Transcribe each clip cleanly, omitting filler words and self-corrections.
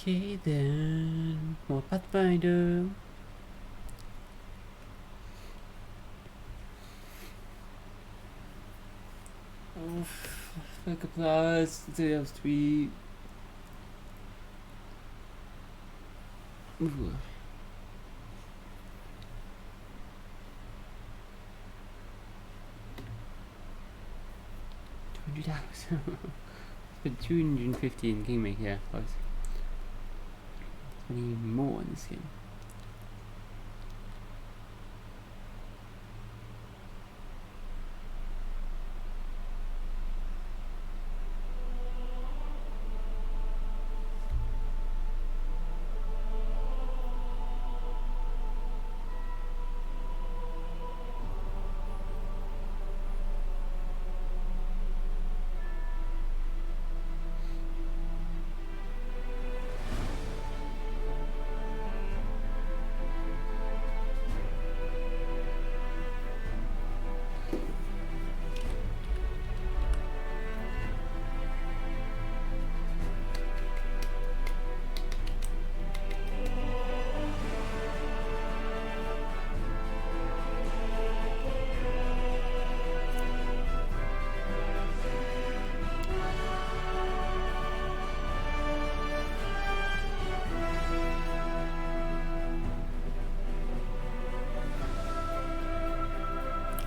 Okay then, more Pathfinder. Oh, like applause, today I was tweet. Ooh. $200. But 250 in Kingmaker. I was 20 more in this game.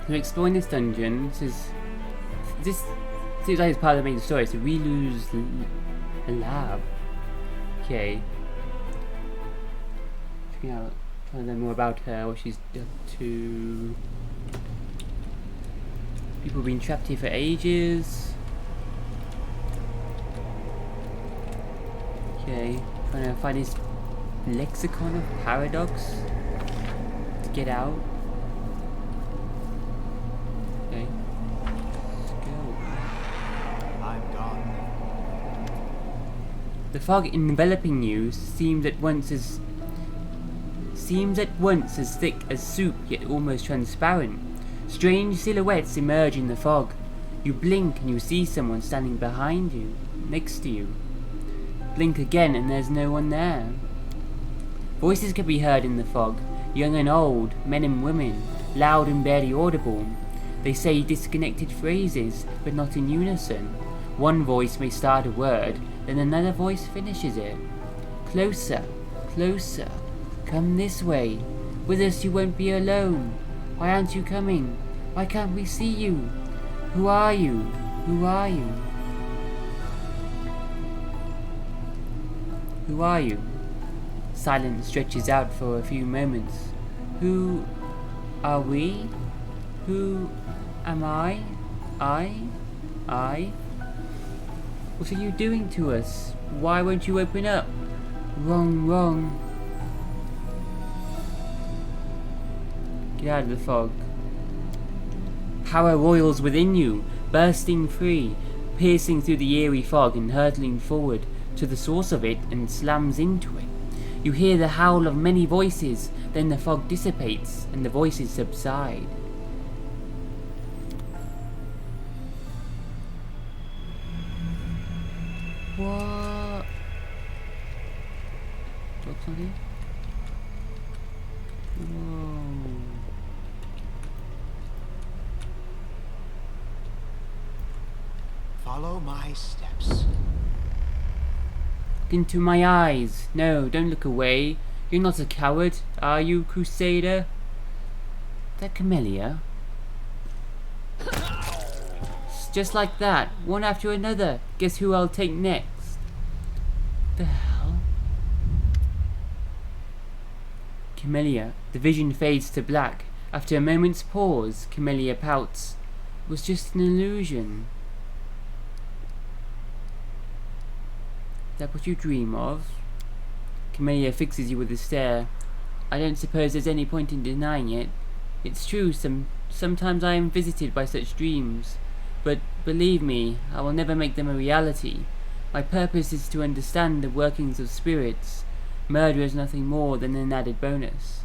So exploring this dungeon, this seems like it's part of the main story, so we lose a lab. Okay. Checking out, trying to learn more about her, what she's up to. People have been trapped here for ages. Okay, trying to find this Lexicon of Paradox to get out. Okay, let's go. I'm gone. The fog enveloping you seems at once as thick as soup, yet almost transparent. Strange silhouettes emerge in the fog. You blink and you see someone standing behind you, next to you. Blink again and there's no one there. Voices can be heard in the fog, young and old, men and women, loud and barely audible. They say disconnected phrases, but not in unison. One voice may start a word, then another voice finishes it. Closer, closer, come this way. With us you won't be alone. Why aren't you coming? Why can't we see you? Who are you? Who are you? Who are you? Silence stretches out for a few moments. Who are we? Who am I? I? What are you doing to us? Why won't you open up? Wrong. Get out of the fog. Power roils within you, bursting free, piercing through the eerie fog and hurtling forward to the source of it and slams into it. You hear the howl of many voices, then the fog dissipates and the voices subside. What? Drop something? Whoa. Follow my steps. Look into my eyes. No, don't look away. You're not a coward, are you, Crusader? That Camellia? Just like that, one after another. Guess who I'll take next? The hell? Camellia. The vision fades to black. After a moment's pause, Camellia pouts. It was just an illusion. Is that what you dream of? Camellia fixes you with a stare. I don't suppose there's any point in denying it. It's true, sometimes I am visited by such dreams. But believe me, I will never make them a reality. My purpose is to understand the workings of spirits. Murder is nothing more than an added bonus.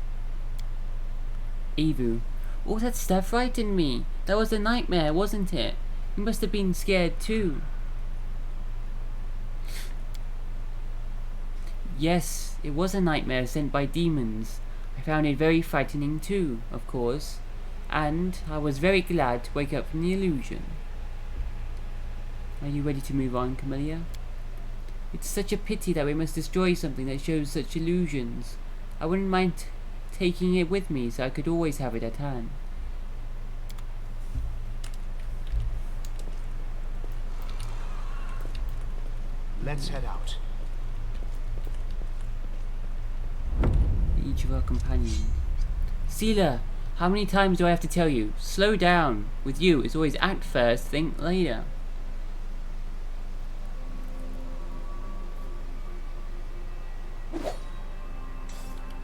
Evu. All that stuff frightened me. That was a nightmare, wasn't it? You must have been scared too. Yes, it was a nightmare sent by demons. I found it very frightening too, of course, and I was very glad to wake up from the illusion. Are you ready to move on, Camellia? It's such a pity that we must destroy something that shows such illusions. I wouldn't mind taking it with me so I could always have it at hand. Let's head out. Each of our companions. Seela, how many times do I have to tell you? Slow down. With you, it's always act first, think later. I'm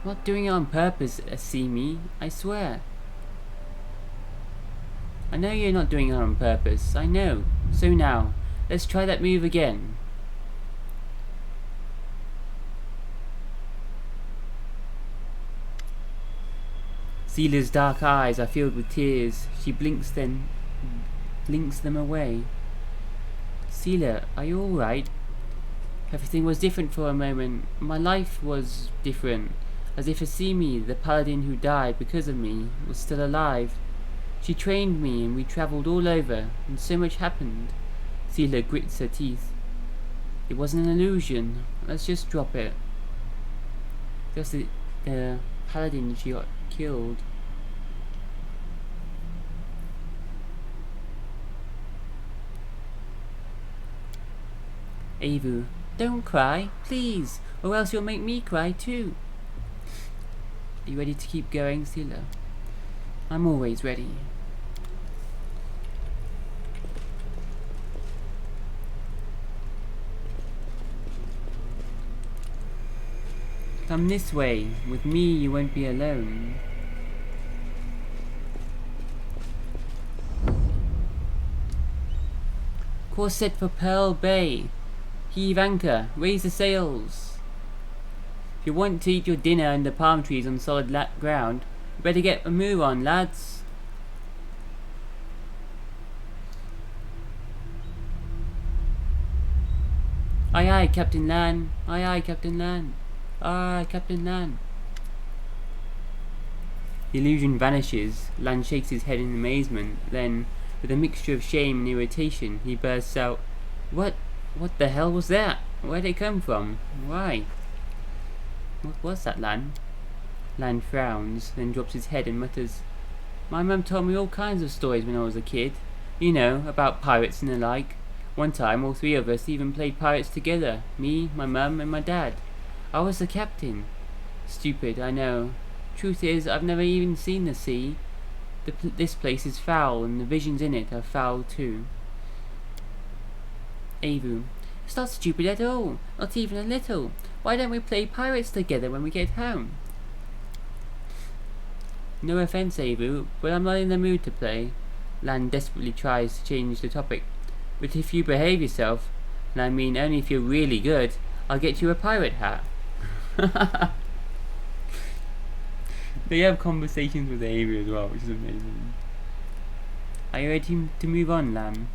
not doing it on purpose, Asimi, I swear. I know you're not doing it on purpose, I know. So now, let's try that move again. Seela's dark eyes are filled with tears. She blinks them away. Seela, are you alright? Everything was different for a moment. My life was different. As if Asimi, the paladin who died because of me, was still alive. She trained me and we travelled all over, and so much happened. Seela grits her teeth. It wasn't an illusion. Let's just drop it. Just the paladin she got killed. Avu, don't cry, please, or else you'll make me cry too. Are you ready to keep going, Seela? I'm always ready. Come this way. With me, you won't be alone. Course set for Pearl Bay. Heave anchor. Raise the sails. If you want to eat your dinner under palm trees on solid ground, you better get a move on, lads. Aye aye, Captain Lan. Aye aye, Captain Lan. Aye, Captain Lan. The illusion vanishes. Lan shakes his head in amazement. Then, with a mixture of shame and irritation, he bursts out, What the hell was that? Where'd it come from? Why? What was that, Lan? Lan frowns, then drops his head and mutters, My mum told me all kinds of stories when I was a kid. You know, about pirates and the like. One time, all three of us even played pirates together. Me, my mum, and my dad. I was the captain. Stupid, I know. Truth is, I've never even seen the sea. This place is foul, and the visions in it are foul too. Avu, it's not stupid at all. Not even a little. Why don't we play pirates together when we get home? No offense, Avu, but I'm not in the mood to play. Lan desperately tries to change the topic. But if you behave yourself, and I mean only if you're really good, I'll get you a pirate hat. They have conversations with Avu as well, which is amazing. Are you ready to move on, Lan?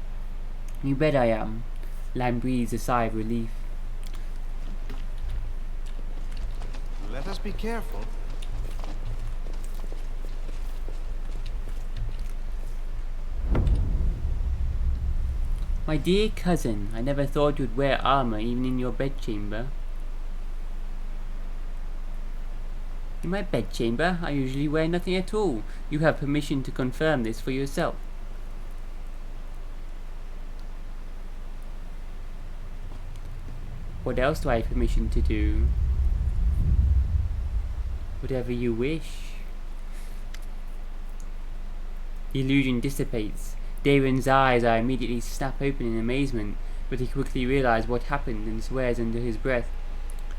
You bet I am. Lan breathes a sigh of relief. Let us be careful. My dear cousin, I never thought you'd wear armor even in your bedchamber. In my bedchamber, I usually wear nothing at all. You have permission to confirm this for yourself. What else do I have permission to do? Whatever you wish. The illusion dissipates. Daron's eyes are immediately snap open in amazement, but he quickly realizes what happened and swears under his breath.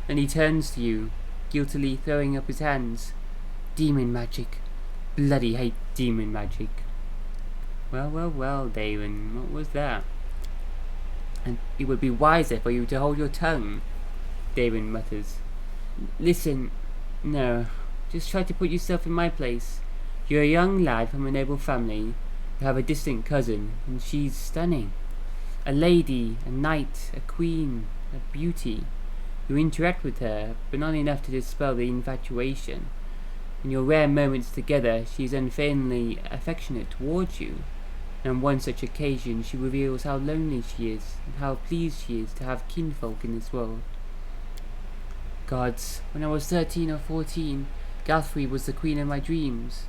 Then he turns to you, guiltily throwing up his hands. Demon magic. Bloody hate demon magic. Well, well, well, Daron, what was that? And it would be wiser for you to hold your tongue, Daron mutters. Listen, no, just try to put yourself in my place. You're a young lad from a noble family. You have a distant cousin, and she's stunning. A lady, a knight, a queen, a beauty. You interact with her, but not enough to dispel the infatuation. In your rare moments together, she is unfeignedly affectionate towards you, and on one such occasion she reveals how lonely she is, and how pleased she is to have kinfolk in this world. Gods, when I was 13 or 14, Galfrey was the queen of my dreams.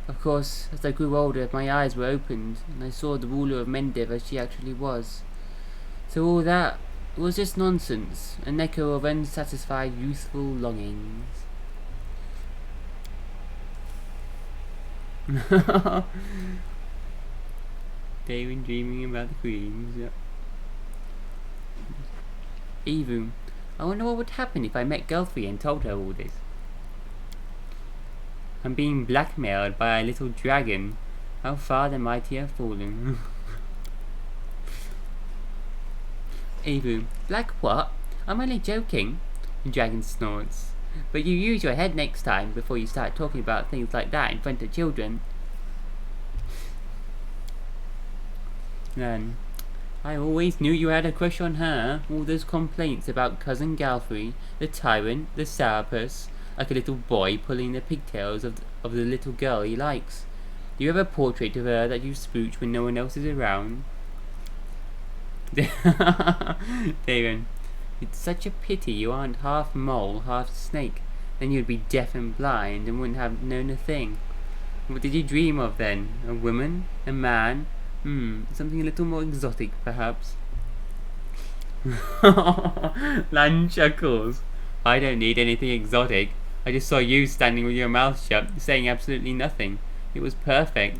Of course, as I grew older, my eyes were opened, and I saw the ruler of Mendiv as she actually was. So all that was just nonsense, an echo of unsatisfied youthful longings. David dreaming about the queens, yeah. Evu, I wonder what would happen if I met Galfrey and told her all this. I'm being blackmailed by a little dragon. How far the mighty have fallen. Evu, black what? I'm only joking. The dragon snorts. But you use your head next time before you start talking about things like that in front of children. Then, I always knew you had a crush on her. All those complaints about cousin Galfrey, the tyrant, the sourpuss, like a little boy pulling the pigtails of the little girl he likes. Do you have a portrait of her that you spooch when no one else is around? Darren, it's such a pity you aren't half mole, half snake. Then you'd be deaf and blind and wouldn't have known a thing. What did you dream of then? A woman? A man? Something a little more exotic, perhaps. Lan chuckles. I don't need anything exotic. I just saw you standing with your mouth shut, saying absolutely nothing. It was perfect.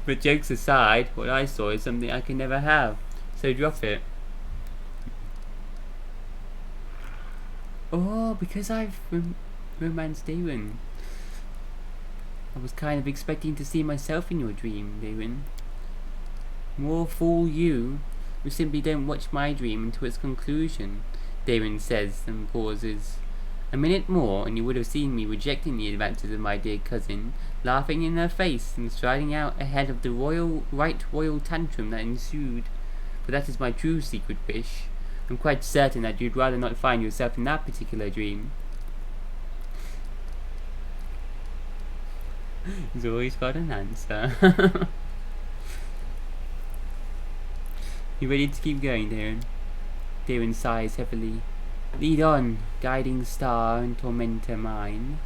But jokes aside, what I saw is something I can never have. So drop it. Oh, because I've romanced Darren. I was kind of expecting to see myself in your dream, Darren. More fool you, who simply don't watch my dream until its conclusion, Darren says and pauses. A minute more and you would have seen me rejecting the advances of my dear cousin, laughing in her face and striding out ahead of the royal tantrum that ensued. For that is my true secret wish. I'm quite certain that you'd rather not find yourself in that particular dream. He's always got an answer. You ready to keep going, Darren? Darren sighs heavily. Lead on, guiding star and tormentor mine.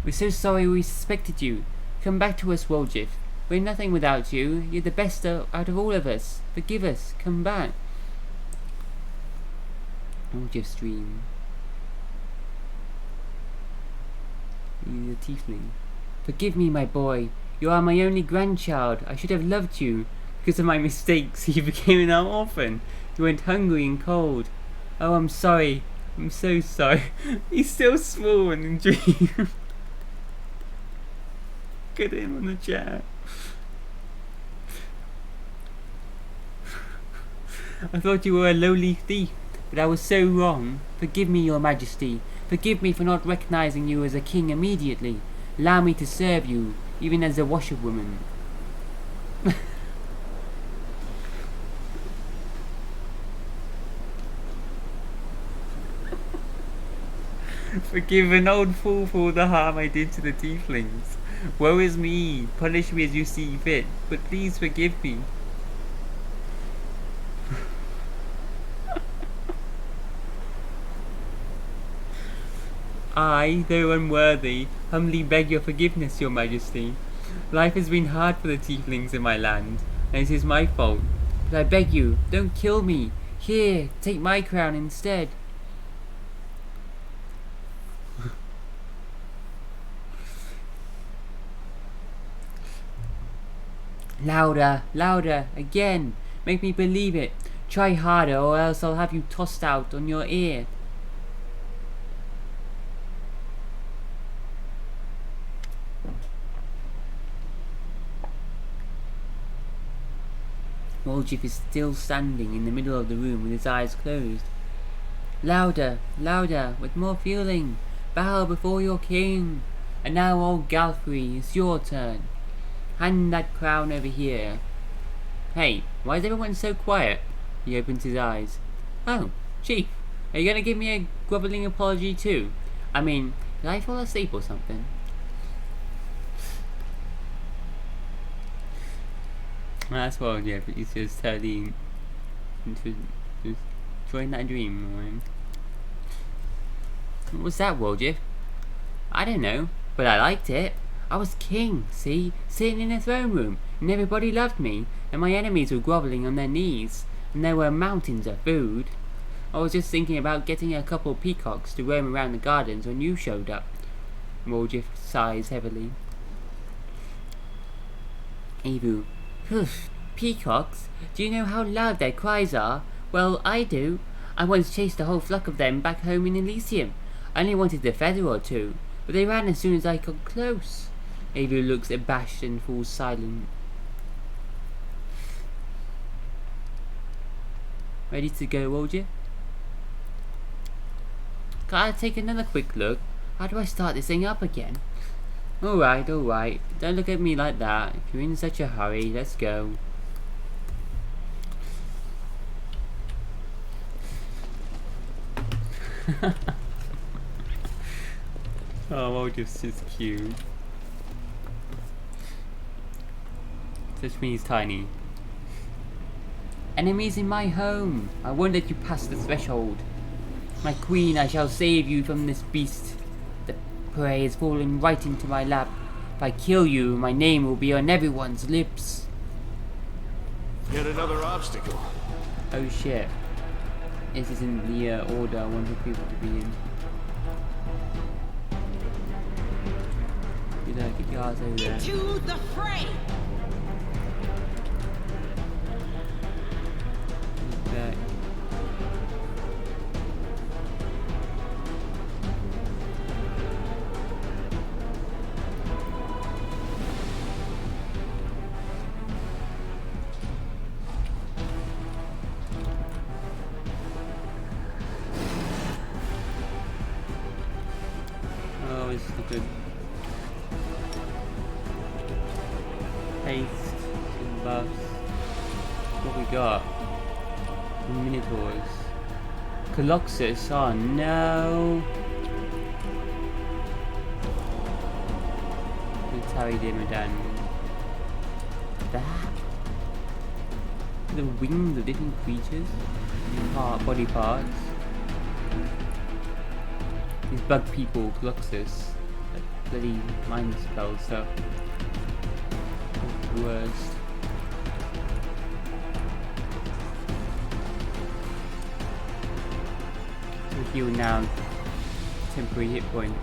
We're so sorry we suspected you. Come back to us, Woljif. We're nothing without you. You're the best out of all of us. Forgive us. Come back. Woljif's dream. He's a tiefling. Forgive me, my boy. You are my only grandchild. I should have loved you. Because of my mistakes, you became an orphan. You went hungry and cold. Oh, I'm sorry. I'm so sorry. He's still small and in dream. Get him on the chair. I thought you were a lowly thief, but I was so wrong. Forgive me, your majesty. Forgive me for not recognizing you as a king immediately. Allow me to serve you, even as a washerwoman. Forgive an old fool for all the harm I did to the tieflings. Woe is me. Punish me as you see fit, but please forgive me. I, though unworthy, humbly beg your forgiveness, your majesty. Life has been hard for the tieflings in my land, and it is my fault. But I beg you, don't kill me. Here, take my crown instead. Louder, louder, again. Make me believe it. Try harder, or else I'll have you tossed out on your ear. Woljif is still standing in the middle of the room with his eyes closed. Louder, louder, with more feeling. Bow before your king. And now, old Galfrey, it's your turn. Hand that crown over here. Hey, why is everyone so quiet? He opens his eyes. Oh, Chief, are you gonna give me a groveling apology too? I mean, did I fall asleep or something? That's what, yeah, but he's just turning into just enjoying that dream, right? What was that, Woljif? I don't know, but I liked it. I was king, see, sitting in a throne room, and everybody loved me, and my enemies were grovelling on their knees, and there were mountains of food. I was just thinking about getting a couple of peacocks to roam around the gardens when you showed up. Woljif sighs heavily. Evu, phew, peacocks? Do you know how loud their cries are? Well, I do. I once chased a whole flock of them back home in Elysium. I only wanted a feather or two, but they ran as soon as I got close. Evu looks abashed and falls silent. Ready to go, Woljif? Gotta take another quick look. How do I start this thing up again? Alright, alright. Don't look at me like that. If you're in such a hurry, let's go. Oh, Woljif's just cute. Such means tiny. Enemies in my home! I won't let you pass the threshold. My queen, I shall save you from this beast. The prey has fallen right into my lap. If I kill you, my name will be on everyone's lips. Yet another obstacle. Oh shit. This isn't the order I wanted people to be in. Get your ass over there. Into the fray! Back. Oh, it's good. Haste and buffs. What we got? Minotaurs. Colossus, oh no! Military Demidan. That? The wings of different creatures? Body parts. These bug people, Colossus. That bloody mind spell stuff. The worst. Heal now. Temporary hit points.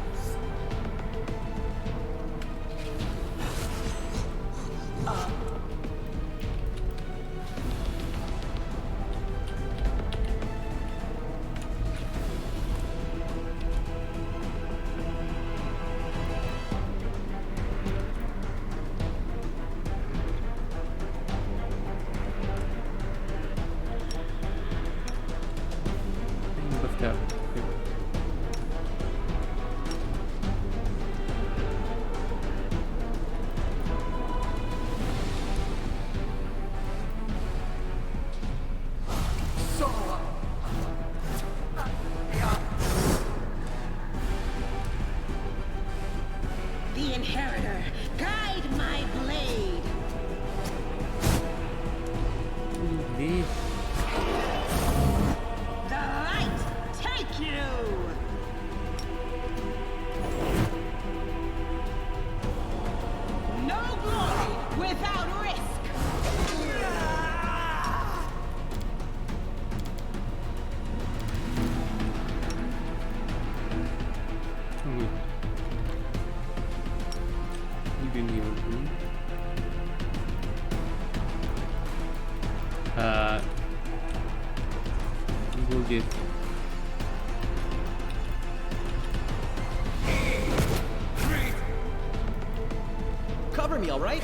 Buffed up. Good. The Inheritor, guide my blade! This. The light, take you! No glory without risk! You can heal me. We'll just Cover me, all right?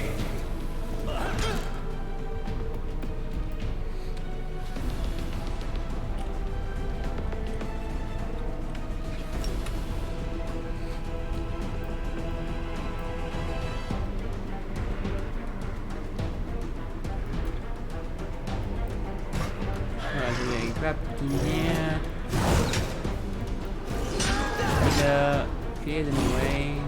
clear them away.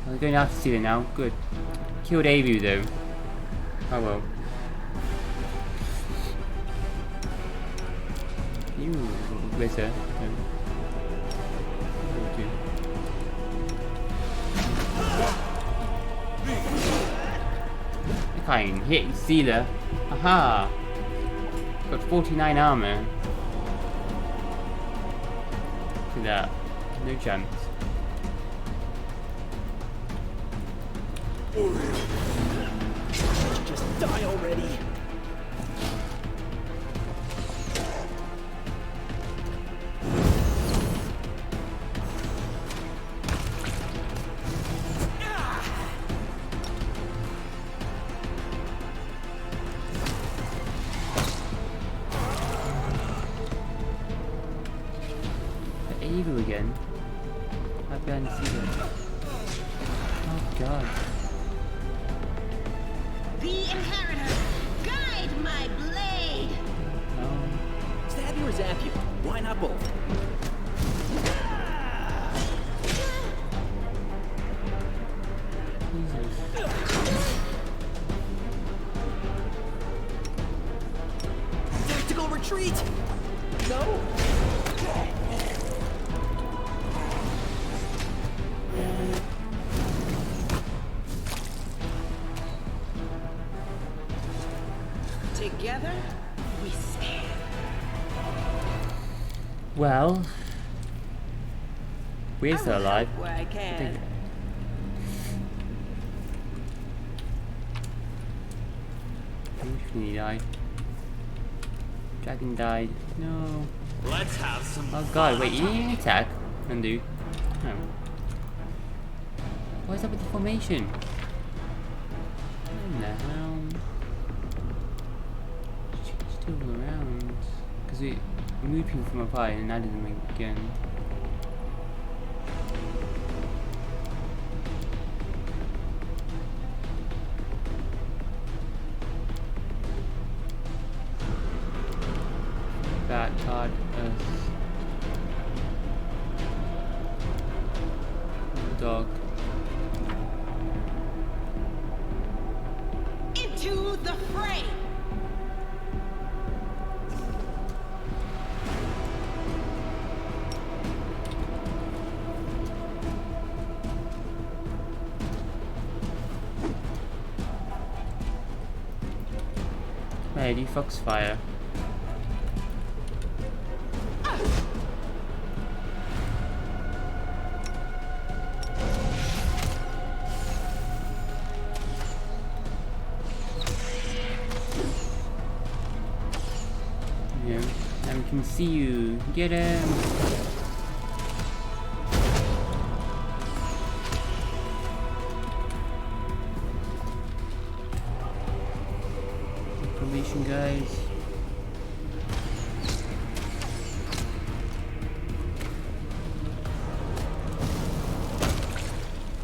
We're going after Sylvan now. Good. Killed Avu though. Oh well. You better. I can't hit Sealer. Aha! Got 49 armor. Look at that. No chance. Just die already. Evil again. Right behind Sealer. Oh god. The Inheritor, guide my blade! No. Stab you or zap you? Why not both? Jesus. Tactical retreat! No! Together, we stand. Well, we're still alive. Where I can. He died. Dragon died. No. Let's have some Oh god, wait, you didn't attack? Undo. No. What's up with the formation? What the hell? Still around. Because we moved people from apart and added them again. Back card Earth. Dog. Into the fray! Lady Foxfire. Yeah, and we can see you. Get him! Information, guys.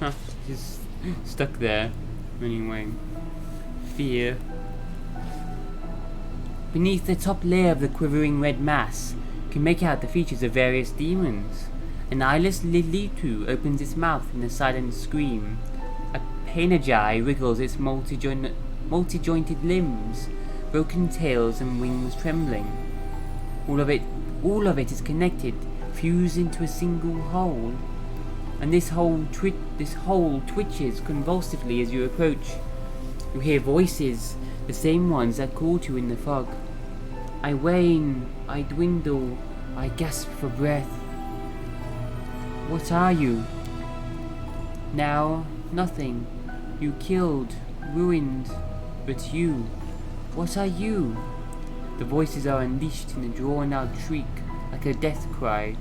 Huh, he's stuck there. Anyway. Fear. Beneath the top layer of the quivering red mass, you can make out the features of various demons. An eyeless Lilitu opens its mouth in a silent scream. A Painajai wriggles its multi-jointed limbs, broken tails and wings trembling. All of it is connected, fused into a single whole. And this whole twitches convulsively as you approach. You hear voices, the same ones that called you in the fog. I wane, I dwindle, I gasp for breath. What are you? Now, nothing. You killed, ruined, but you. What are you? The voices are unleashed in a drawn-out shriek, like a death cry.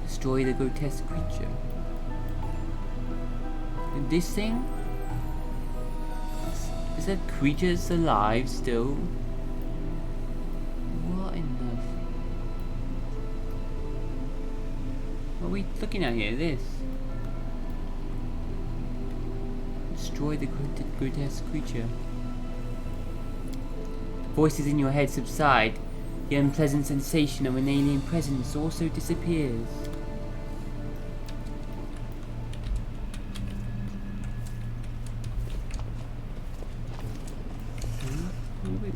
Destroy the grotesque creature. And this thing? Is that creatures alive still? What in the... What are we looking at here? This? destroy the grotesque creature. Voices in your head subside. The unpleasant sensation of an alien presence also disappears.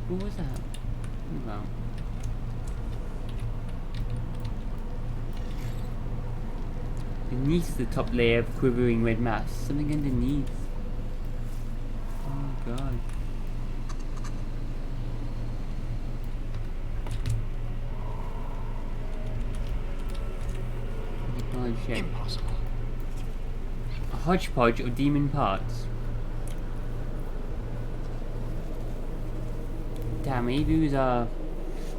What was that? Well. Beneath the top layer of quivering red mass, something underneath. Oh god. Impossible. A hodgepodge of demon parts. Damn, maybe he was our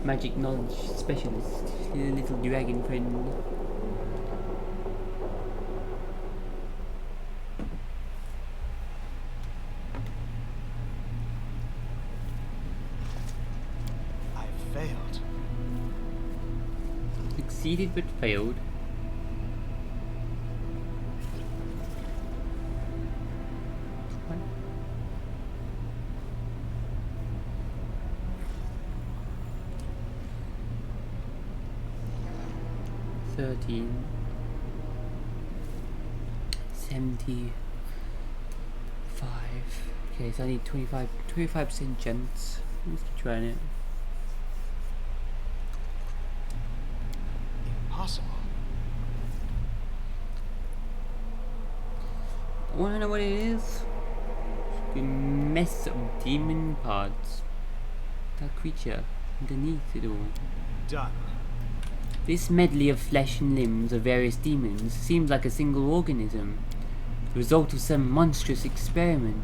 magic knowledge specialist. Little dragon friend. I failed. Succeeded but failed. $13 $75. Okay, so I need 25% chance. Let's keep trying it. Impossible. I wanna know what it is. A mess of demon parts. That creature underneath it all. Done. This medley of flesh and limbs of various demons seems like a single organism, the result of some monstrous experiment.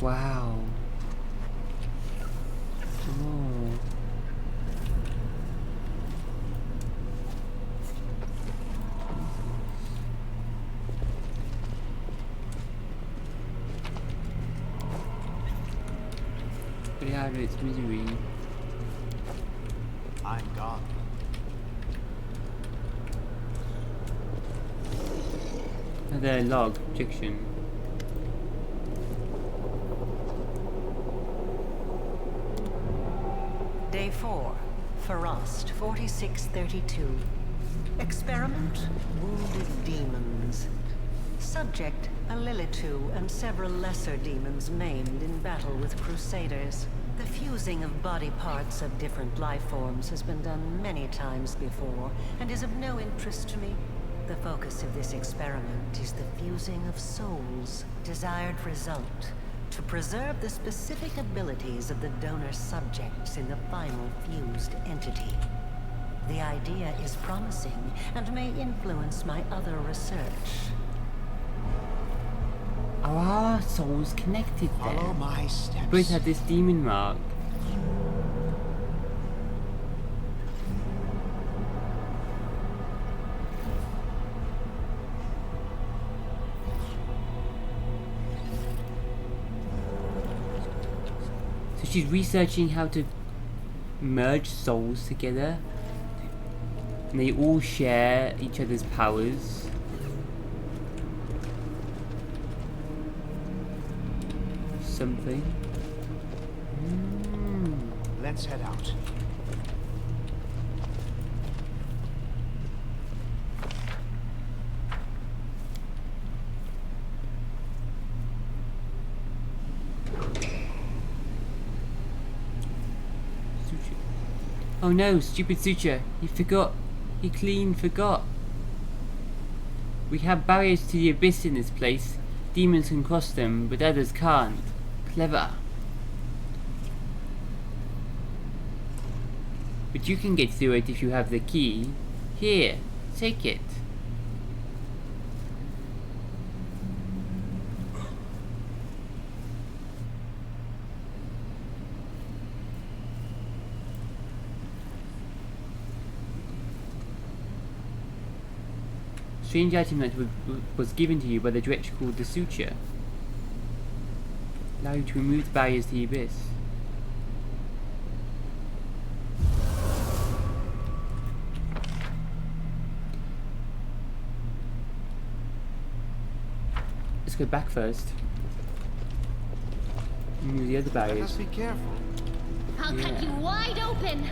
Wow. Oh. Put it out of its misery. I'm gone. Another log, objection. Day 4, Frost, 4632. Experiment, wounded demons. Subject, a Lilitu and several lesser demons maimed in battle with crusaders. The fusing of body parts of different life forms has been done many times before, and is of no interest to me. The focus of this experiment is the fusing of souls. Desired result, to preserve the specific abilities of the donor subjects in the final fused entity. The idea is promising and may influence my other research. Are our souls connected then? Follow my steps. Both have this demon mark. So she's researching how to merge souls together. And they all share each other's powers. Something. Let's head out. Suture. Oh no, stupid Suture. He clean forgot. We have barriers to the abyss in this place. Demons can cross them, but others can't. Clever. But you can get through it if you have the key. Here, take it. Strange item that was given to you by the director called the Suture. Allow you to remove the barriers to the abyss. Let's go back first. Move the other Let us barriers. be careful. I'll cut Yeah. you wide open.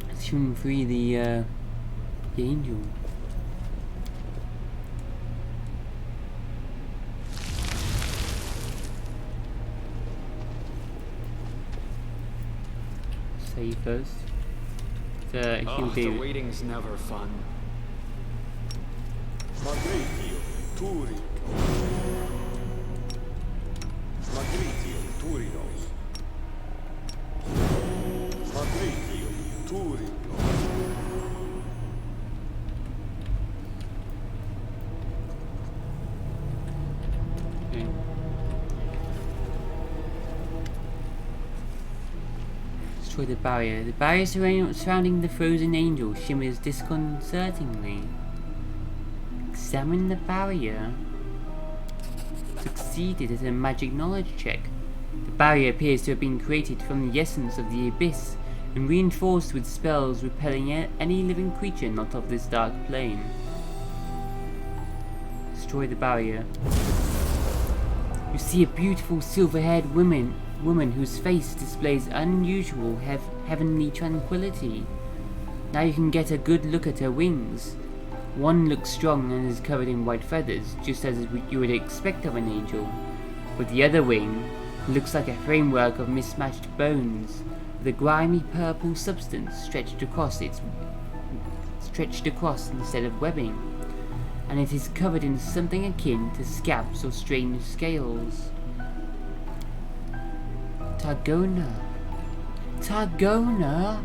Let's soon free the angel. Save first. He'll The do. waiting's never fun. Magritio, Turi. Magritio, Turinos. Magritio, Turi. Okay. Destroy the barrier. The barrier surrounding the frozen angel shimmers disconcertingly. Examine the barrier. Succeeded at a magic knowledge check. The barrier appears to have been created from the essence of the abyss and reinforced with spells repelling any living creature not of this dark plane. Destroy the barrier. You see a beautiful silver-haired woman whose face displays unusual heavenly tranquility. Now you can get a good look at her wings. One looks strong and is covered in white feathers, just as you would expect of an angel. But the other wing looks like a framework of mismatched bones, with a grimy purple substance stretched across instead of webbing, and it is covered in something akin to scabs or strange scales. Targona. Targona?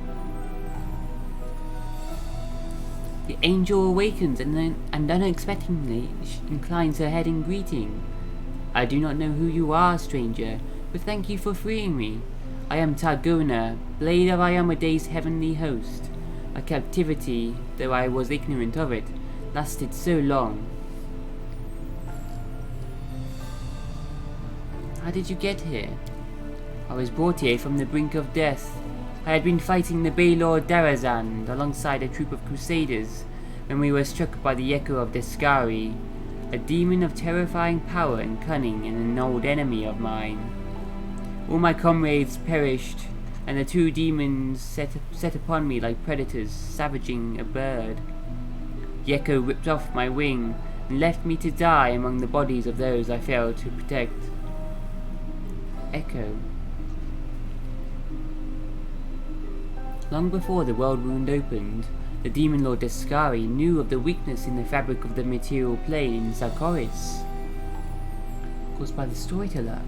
The angel awakens and unexpectedly inclines her head in greeting. I do not know who you are, stranger, but thank you for freeing me. I am Targona, blade of Iomede's heavenly host. My captivity, though I was ignorant of it, lasted so long. How did you get here? I was brought here from the brink of death. I had been fighting the Baylord Darazand alongside a troop of crusaders when we were struck by the echo of Descari, a demon of terrifying power and cunning and an old enemy of mine. All my comrades perished, and the two demons set upon me like predators savaging a bird. The echo ripped off my wing and left me to die among the bodies of those I failed to protect. Echo. Long before the world wound opened, the demon lord Descari knew of the weakness in the fabric of the material plane in Sarkoris, caused by the storyteller.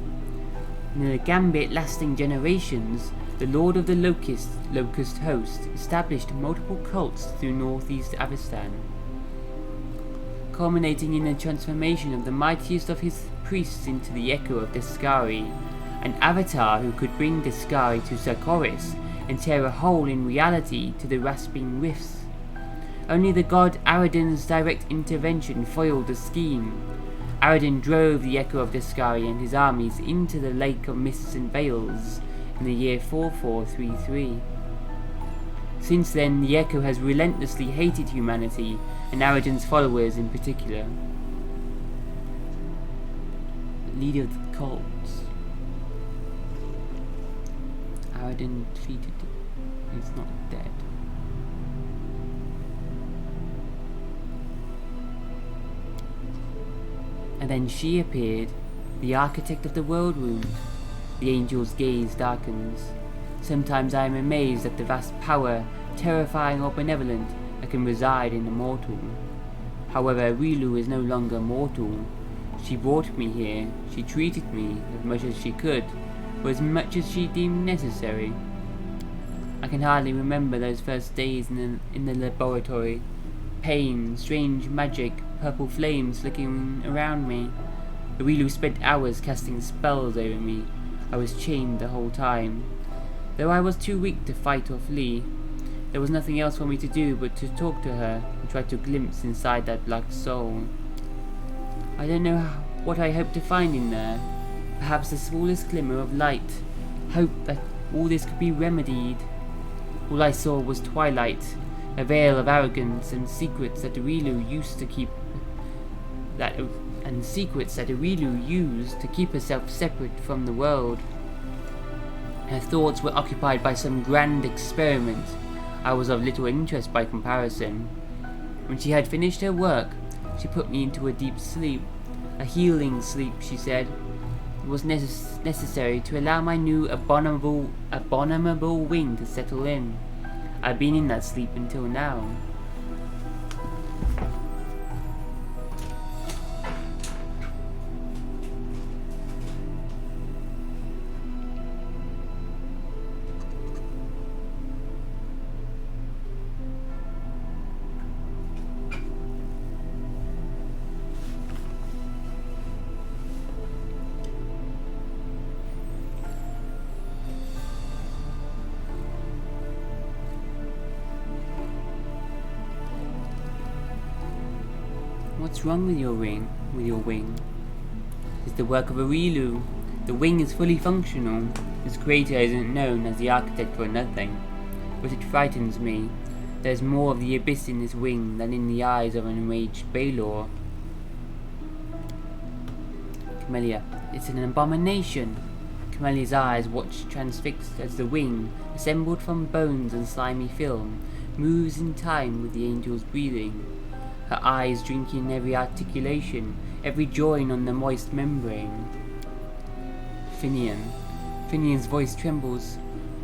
In a gambit lasting generations, the lord of the locust host established multiple cults through northeast Avestan, culminating in the transformation of the mightiest of his priests into the echo of Descari, an avatar who could bring Descari to Sarkoris and tear a hole in reality to the rasping rifts. Only the god Aradin's direct intervention foiled the scheme. Aradin drove the echo of Descari and his armies into the Lake of Mists and Veils in the year 4433. Since then, the echo has relentlessly hated humanity, and Aradin's followers in particular. Leader of the cults. Aradin defeated it. He's not dead. And then she appeared, the architect of the world wound. The angel's gaze darkens. Sometimes I am amazed at the vast power, terrifying or benevolent, that can reside in a mortal. However, Rilu is no longer mortal. She brought me here. She treated me as much as she could, or as much as she deemed necessary. I can hardly remember those first days in the laboratory. Pain, strange magic, purple flames flickering around me. The Rilu spent hours casting spells over me. I was chained the whole time. Though I was too weak to fight or flee, there was nothing else for me to do but to talk to her and try to glimpse inside that black soul. I don't know what I hoped to find in there. Perhaps the smallest glimmer of light. Hope that all this could be remedied. All I saw was twilight, a veil of arrogance and secrets that Rilu used to keep and secrets that Arilu used to keep herself separate from the world. Her thoughts were occupied by some grand experiment. I was of little interest by comparison. When she had finished her work, she put me into a deep sleep. A healing sleep, she said. It was necessary to allow my new abominable wing to settle in. I've been in that sleep until now. What's wrong with your wing? It's the work of Arilu. The wing is fully functional. Its creator isn't known as the architect for nothing. But it frightens me. There's more of the abyss in this wing than in the eyes of an enraged Baylor. Camellia, it's an abomination. Camellia's eyes watch transfixed as the wing, assembled from bones and slimy film, moves in time with the angel's breathing. Her eyes drinking every articulation, every join on the moist membrane. Finian's voice trembles.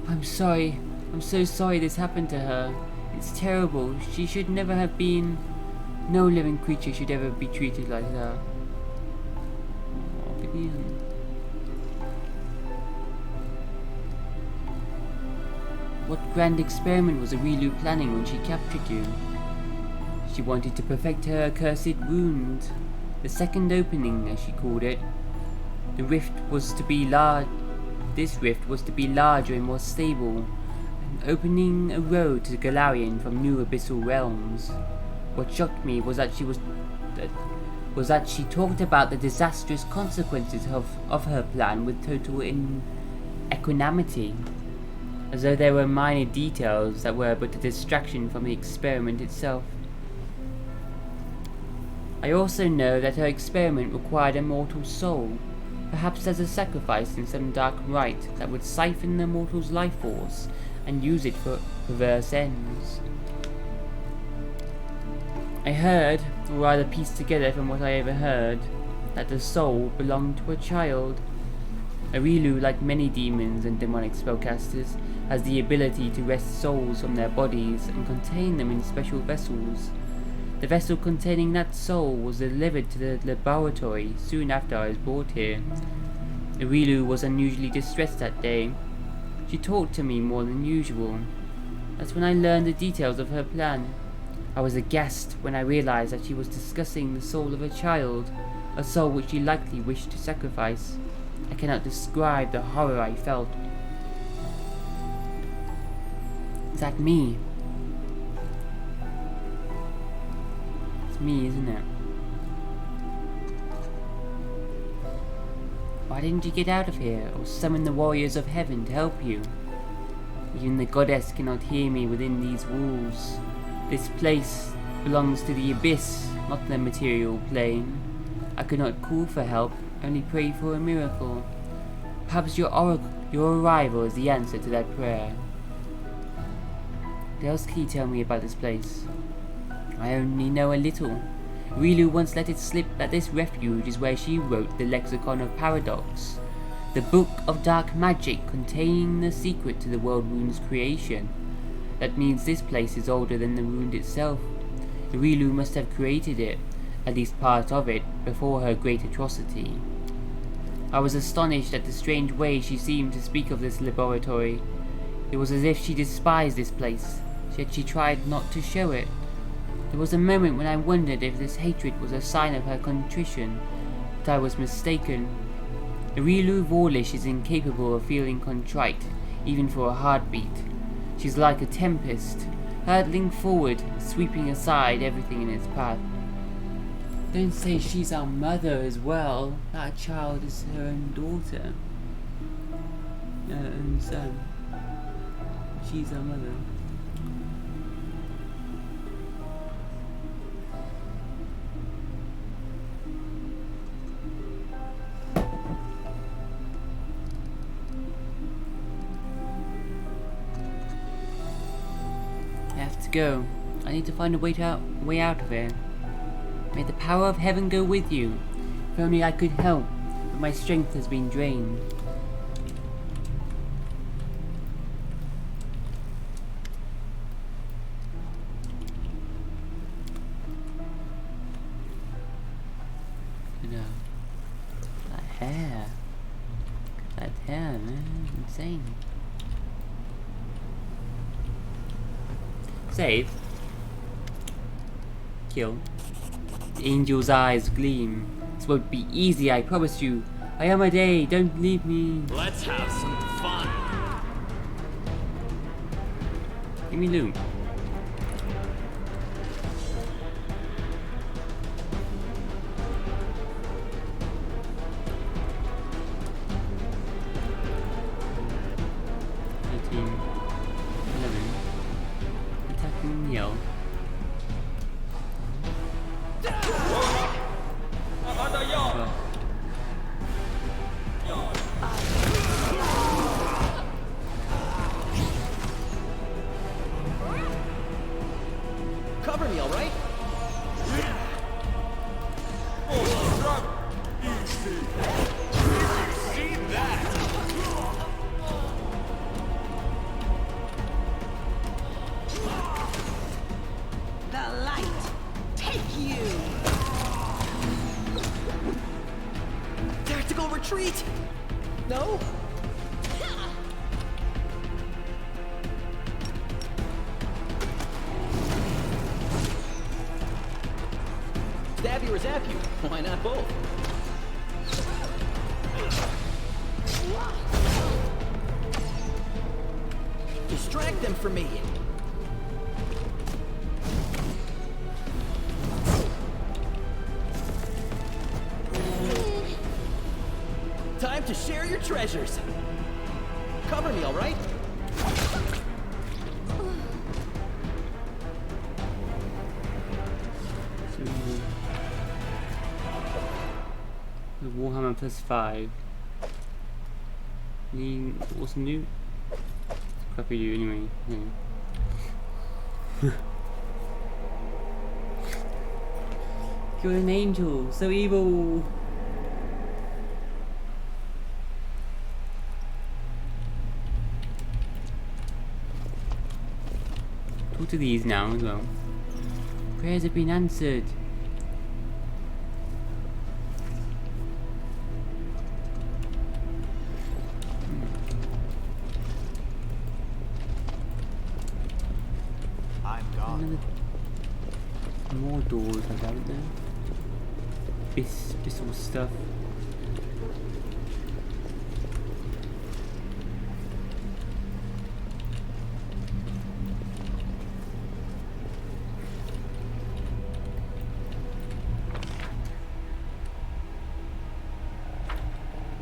I'm sorry. I'm so sorry this happened to her. It's terrible. She should never have been... No living creature should ever be treated like that. Oh, Finian. What grand experiment was Arilu planning when she captured you? She wanted to perfect her accursed wound. The second opening, as she called it. This rift was to be larger and more stable, and opening a road to Galarian from new abyssal realms. What shocked me was that she talked about the disastrous consequences of her plan with total equanimity, as though there were minor details that were but a distraction from the experiment itself. I also know that her experiment required a mortal soul, perhaps as a sacrifice in some dark rite that would siphon the mortal's life force and use it for perverse ends. I heard, or rather pieced together from what I overheard, that the soul belonged to a child. Arilu, like many demons and demonic spellcasters, has the ability to wrest souls from their bodies and contain them in special vessels. The vessel containing that soul was delivered to the laboratory soon after I was brought here. Arilu was unusually distressed that day. She talked to me more than usual. That's when I learned the details of her plan. I was aghast when I realized that she was discussing the soul of a child, a soul which she likely wished to sacrifice. I cannot describe the horror I felt. Is that me? It's me, isn't it? Why didn't you get out of here, or summon the warriors of heaven to help you? Even the goddess cannot hear me within these walls. This place belongs to the abyss, not the material plane. I could not call for help, only pray for a miracle. Perhaps your arrival is the answer to that prayer. What else can you tell me about this place? I only know a little. Arilu once let it slip that this refuge is where she wrote the Lexicon of Paradox, the book of dark magic containing the secret to the world rune's creation. That means this place is older than the rune itself. Arilu must have created it, at least part of it, before her great atrocity. I was astonished at the strange way she seemed to speak of this laboratory. It was as if she despised this place, yet she tried not to show it. There was a moment when I wondered if this hatred was a sign of her contrition, but I was mistaken. Arilu Vorlish is incapable of feeling contrite, even for a heartbeat. She's like a tempest, hurtling forward, sweeping aside everything in its path. Don't say she's our mother as well. That child is her own daughter. Her own son. She's our mother. go. I need to find a way out of here. May the power of heaven go with you. If only I could help, but my strength has been drained. That hair. That hair, man. Insane. Save. Kill. The angel's eyes gleam. This won't be easy, I promise you. I am a day, don't leave me. Let's have some fun. Give me loot. Yell. Cover me, all right? See that? The light, take you! Tactical retreat! No? Stab you or zap you? Why not both? Distract them from me! Time to share your treasures! Cover me, all right? The Warhammer +5. Need what's new? Copy you anyway. Yeah. You're an angel, so evil. Talk to these now as well. Prayers have been answered. I'm gone. More doors like that, isn't there? This all stuff.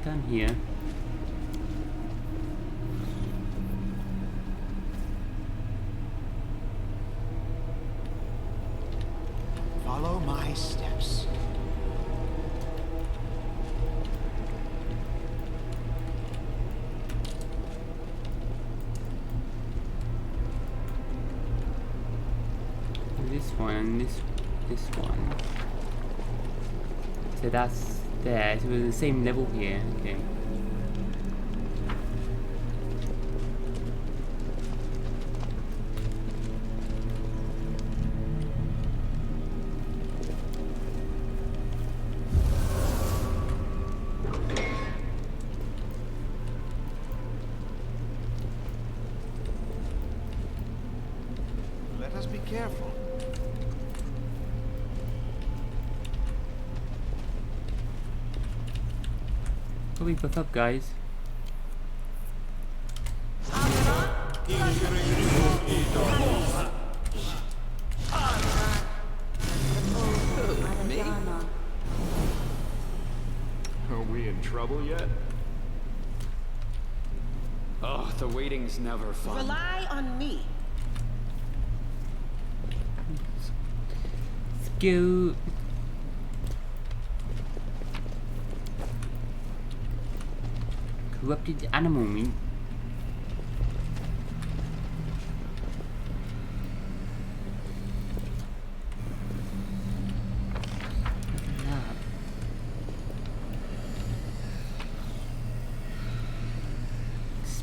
Down here. Follow my steps. This one and this one. So that's there. So we're the same level here. Okay. Let us be careful. What we buff up, guys? Me? Are we in trouble yet? Oh, the waiting's never fun. Rely on me. Skill. Corrupted animal meat.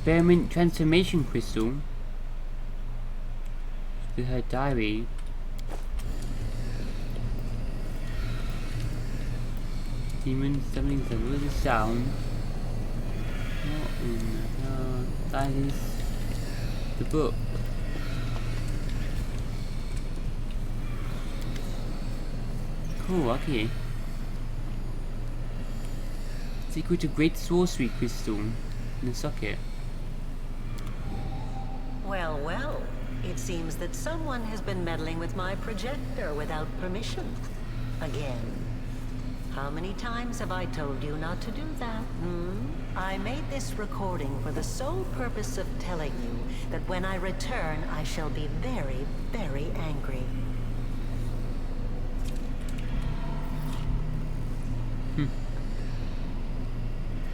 Experiment transformation crystal. To her diary. Demon summoning the little sound. What in the hell? That is the book. Cool, okay. Secret of Great Sorcery Crystal in the socket. Well, well. It seems that someone has been meddling with my projector without permission. Again. How many times have I told you not to do that, I made this recording for the sole purpose of telling you that when I return, I shall be very, very angry.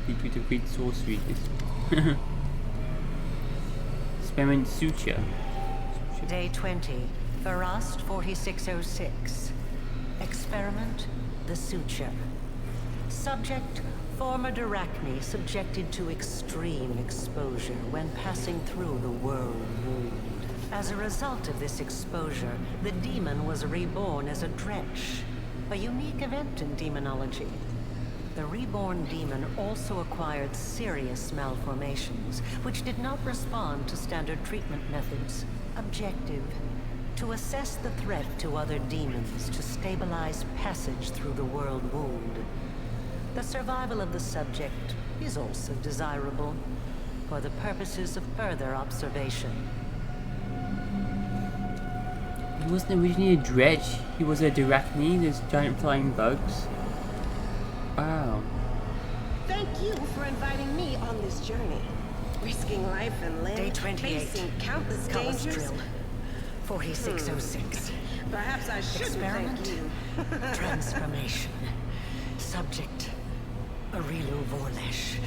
Secret of Great Sorcery Crystal. Experiment Suture. Day 20, Farast 4606. Experiment, the suture. Subject, former Arachne subjected to extreme exposure when passing through the world wound. As a result of this exposure, the demon was reborn as a dretch, a unique event in demonology. The reborn demon also acquired serious malformations, which did not respond to standard treatment methods. Objective: to assess the threat to other demons to stabilize passage through the world wound. The survival of the subject is also desirable for the purposes of further observation. He wasn't originally a dredge, he was a Arachne, those giant flying bugs. Wow. Thank you for inviting me on this journey. Risking life and limb, Day 28. facing countless Cullis dangers. drill. 4606. Perhaps I shouldn't Experiment. thank you. Transformation. Subject, Arilu Vorlesh.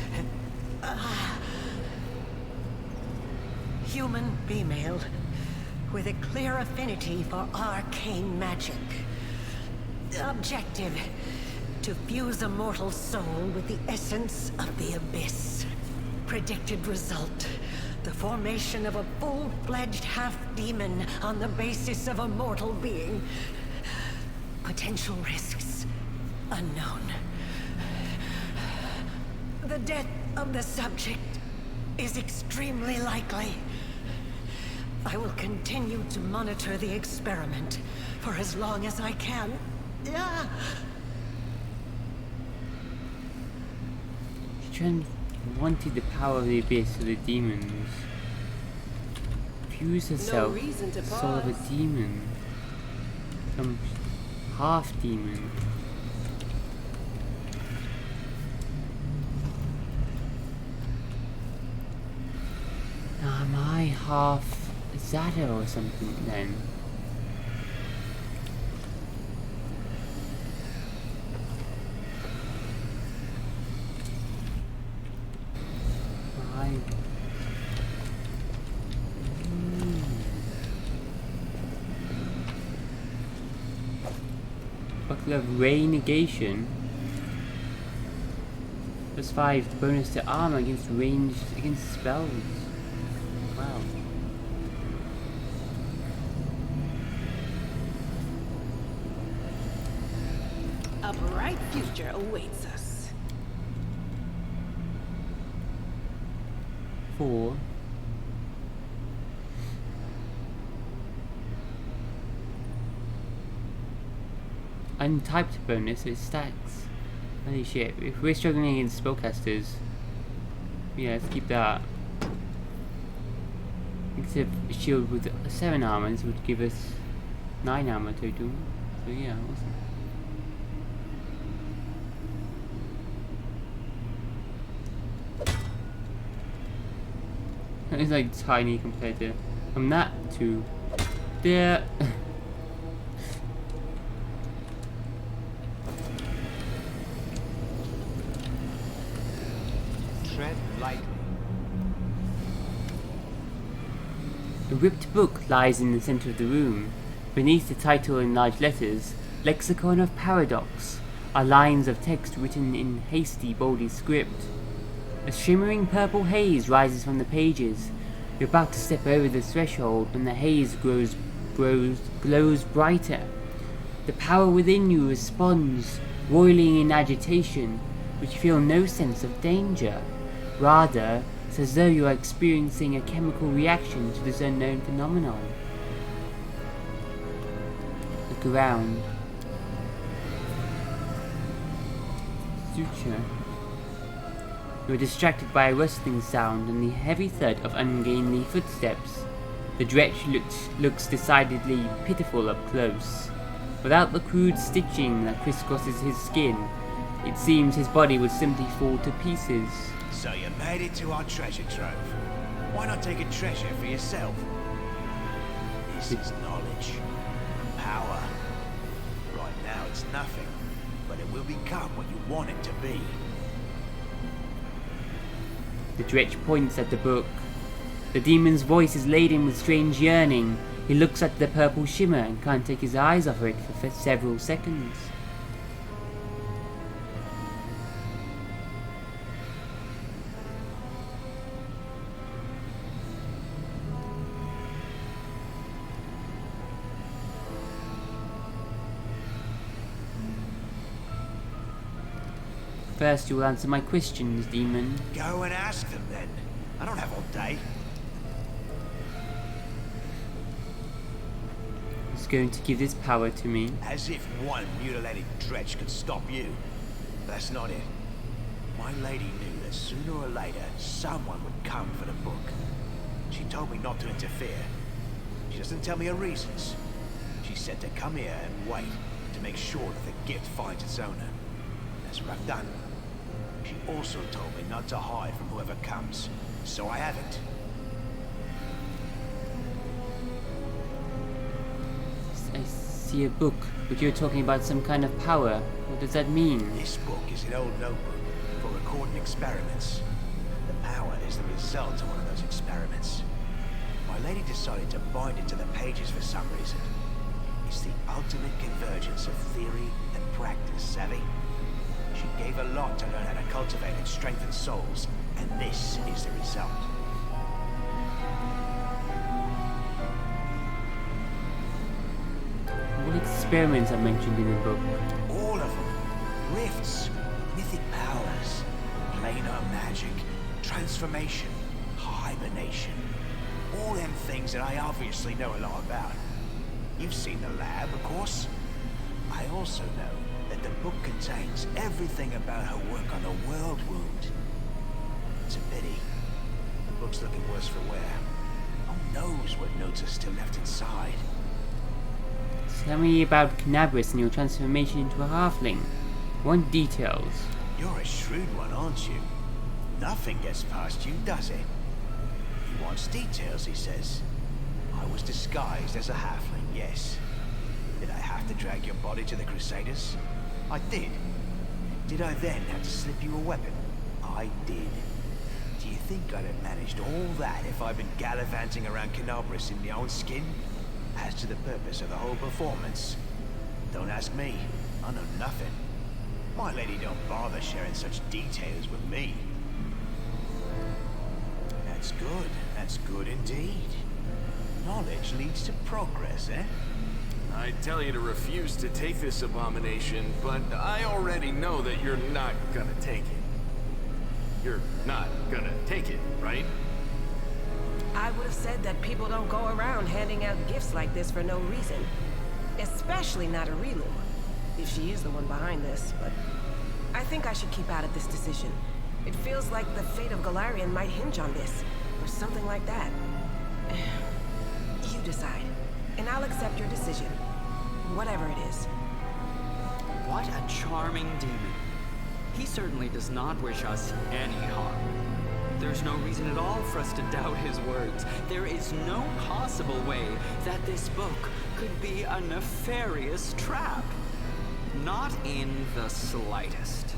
Human female with a clear affinity for arcane magic. Objective, to fuse a mortal soul with the essence of the abyss. Predicted result, the formation of a full-fledged half-demon on the basis of a mortal being. Potential risks unknown. The death of the subject is extremely likely. I will continue to monitor the experiment for as long as I can. She wanted the power of the abyss of the demons. Fuse herself No reason to with the soul of a pause. demon. Some half demon. Now am I half Azata or something then? I... Buckle of Ray Negation. +5 bonus to armor against ranged against spells. Wow. A bright future awaits us. 4. Untyped bonus, it stacks. Holy shit, if we're struggling against spellcasters, yeah, let's keep that. Except a shield with 7 armor, this would give us 9 armor total. So yeah, awesome. It's like tiny compared to from that to there. Tread lightly. A ripped book lies in the center of the room. Beneath the title in large letters, Lexicon of Paradox, are lines of text written in hasty, boldy script. A shimmering purple haze rises from the pages. You're about to step over the threshold when the haze glows brighter. The power within you responds, roiling in agitation, but you feel no sense of danger. Rather, it's as though you are experiencing a chemical reaction to this unknown phenomenon. Look around. Suture. You are distracted by a rustling sound and the heavy thud of ungainly footsteps. The dretch looks decidedly pitiful up close. Without the crude stitching that crisscrosses his skin, it seems his body would simply fall to pieces. So you made it to our treasure trove. Why not take a treasure for yourself? This is knowledge. Power. Right now it's nothing, but it will become what you want it to be. The dretch points at the book. The demon's voice is laden with strange yearning. He looks at the purple shimmer and can't take his eyes off it for several seconds. First, you will answer my questions, demon. Go and ask them then. I don't have all day. He's going to give this power to me. As if one mutilated dretch could stop you. That's not it. My lady knew that sooner or later someone would come for the book. She told me not to interfere. She doesn't tell me her reasons. She said to come here and wait to make sure that the gift finds its owner. That's what I've done. She also told me not to hide from whoever comes, so I haven't. I see a book, but you're talking about some kind of power. What does that mean? This book is an old notebook for recording experiments. The power is the result of one of those experiments. My lady decided to bind it to the pages for some reason. It's the ultimate convergence of theory and practice, savvy? She gave a lot to learn how to cultivate and strengthen souls, and this is the result. What experiments are mentioned in the book? All of them. Rifts, mythic powers, planar magic, transformation, hibernation. All them things that I obviously know a lot about. You've seen the lab, of course. I also know that the book contains everything about her work on the world wound. It's a pity. The book's looking worse for wear. Who knows what notes are still left inside? Tell me about Cannabis and your transformation into a halfling. I want details. You're a shrewd one, aren't you? Nothing gets past you, does it? He wants details, he says. I was disguised as a halfling, yes. Did I have to drag your body to the Crusaders? I did. Did I then have to slip you a weapon? I did. Do you think I'd have managed all that if I'd been gallivanting around Canobris in my own skin? As to the purpose of the whole performance, don't ask me. I know nothing. My lady don't bother sharing such details with me. That's good. That's good indeed. Knowledge leads to progress, eh? I tell you to refuse to take this abomination, but I already know that you're not gonna take it. You're not gonna take it, right? I would have said that people don't go around handing out gifts like this for no reason. Especially not a Relu. If she is the one behind this, but I think I should keep out of this decision. It feels like the fate of Galarian might hinge on this, or something like that. You decide, and I'll accept your decision. Whatever it is. What a charming demon. He certainly does not wish us any harm. There's no reason at all for us to doubt his words. There is no possible way that this book could be a nefarious trap. Not in the slightest.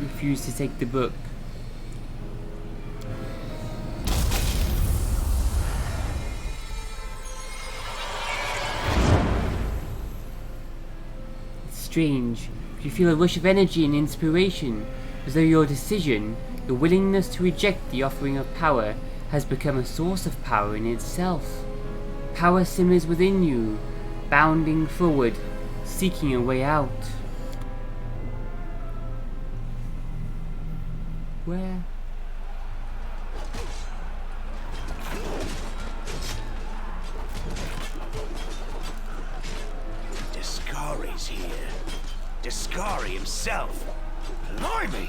refuse to take the book. It's strange. You feel a rush of energy and inspiration, as though your decision, your willingness to reject the offering of power, has become a source of power in itself. Power simmers within you, bounding forward, seeking a way out. Where? Discari's here. Discari himself. Blimey!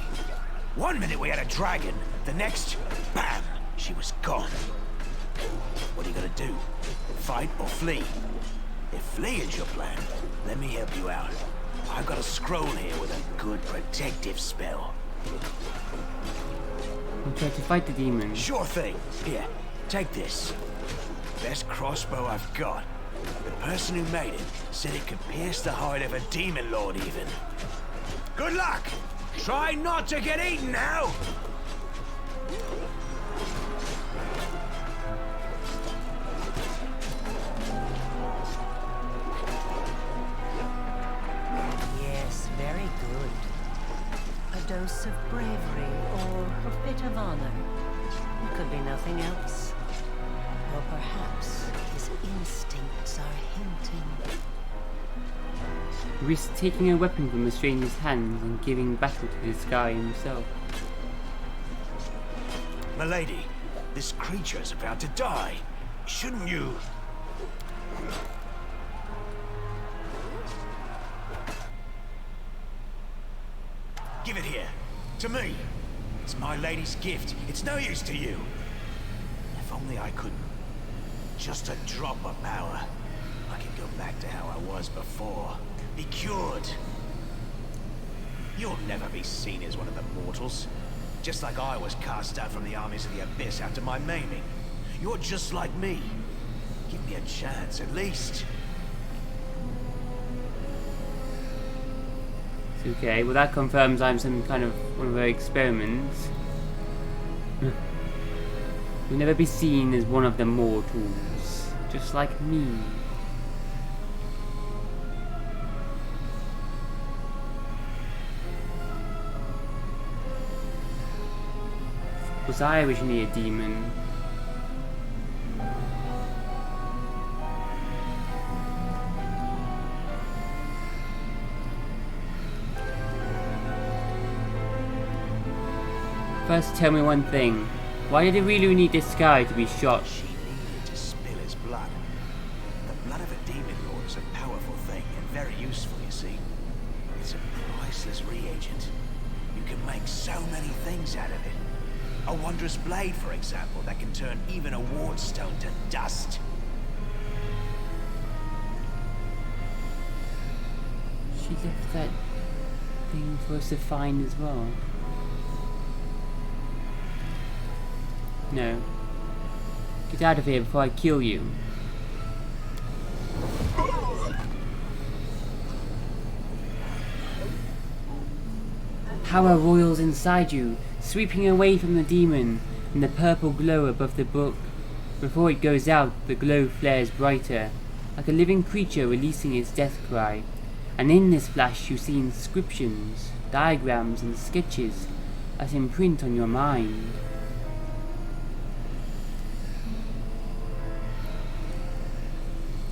One minute we had a dragon, the next, bam, she was gone. What are you gonna do? Fight or flee? If fleeing's your plan, let me help you out. I've got a scroll here with a good protective spell. I'll try to fight the demon. Sure thing. Here, take this. Best crossbow I've got. The person who made it said it could pierce the hide of a demon lord even. Good luck! Try not to get eaten now! Yes, very good. A dose of bravery or a bit of honor. It could be nothing else. Or perhaps his instincts are hinting. Risk taking a weapon from a stranger's hands and giving battle to this guy himself. Milady, this creature's about to die. Shouldn't you... Give it here. To me. It's my lady's gift. It's no use to you. If only I could... Just a drop of power. I could go back to how I was before. Be cured. You'll never be seen as one of the mortals. Just like I was cast out from the armies of the Abyss after my maiming. You're just like me. Give me a chance, at least. Okay, well that confirms I'm some kind of one of her experiments. You'll never be seen as one of the mortals, just like me. Was I originally a demon? First, tell me one thing. Why did Aurelio need this guy to be shot? She needed to spill his blood. The blood of a demon lord is a powerful thing and very useful, you see. It's a priceless reagent. You can make so many things out of it. A wondrous blade, for example, that can turn even a wardstone to dust. She left that thing for us to find as well. No. Get out of here before I kill you. Power roils inside you, sweeping away from the demon and the purple glow above the book. Before it goes out, the glow flares brighter, like a living creature releasing its death cry. And in this flash you see inscriptions, diagrams and sketches that imprint on your mind.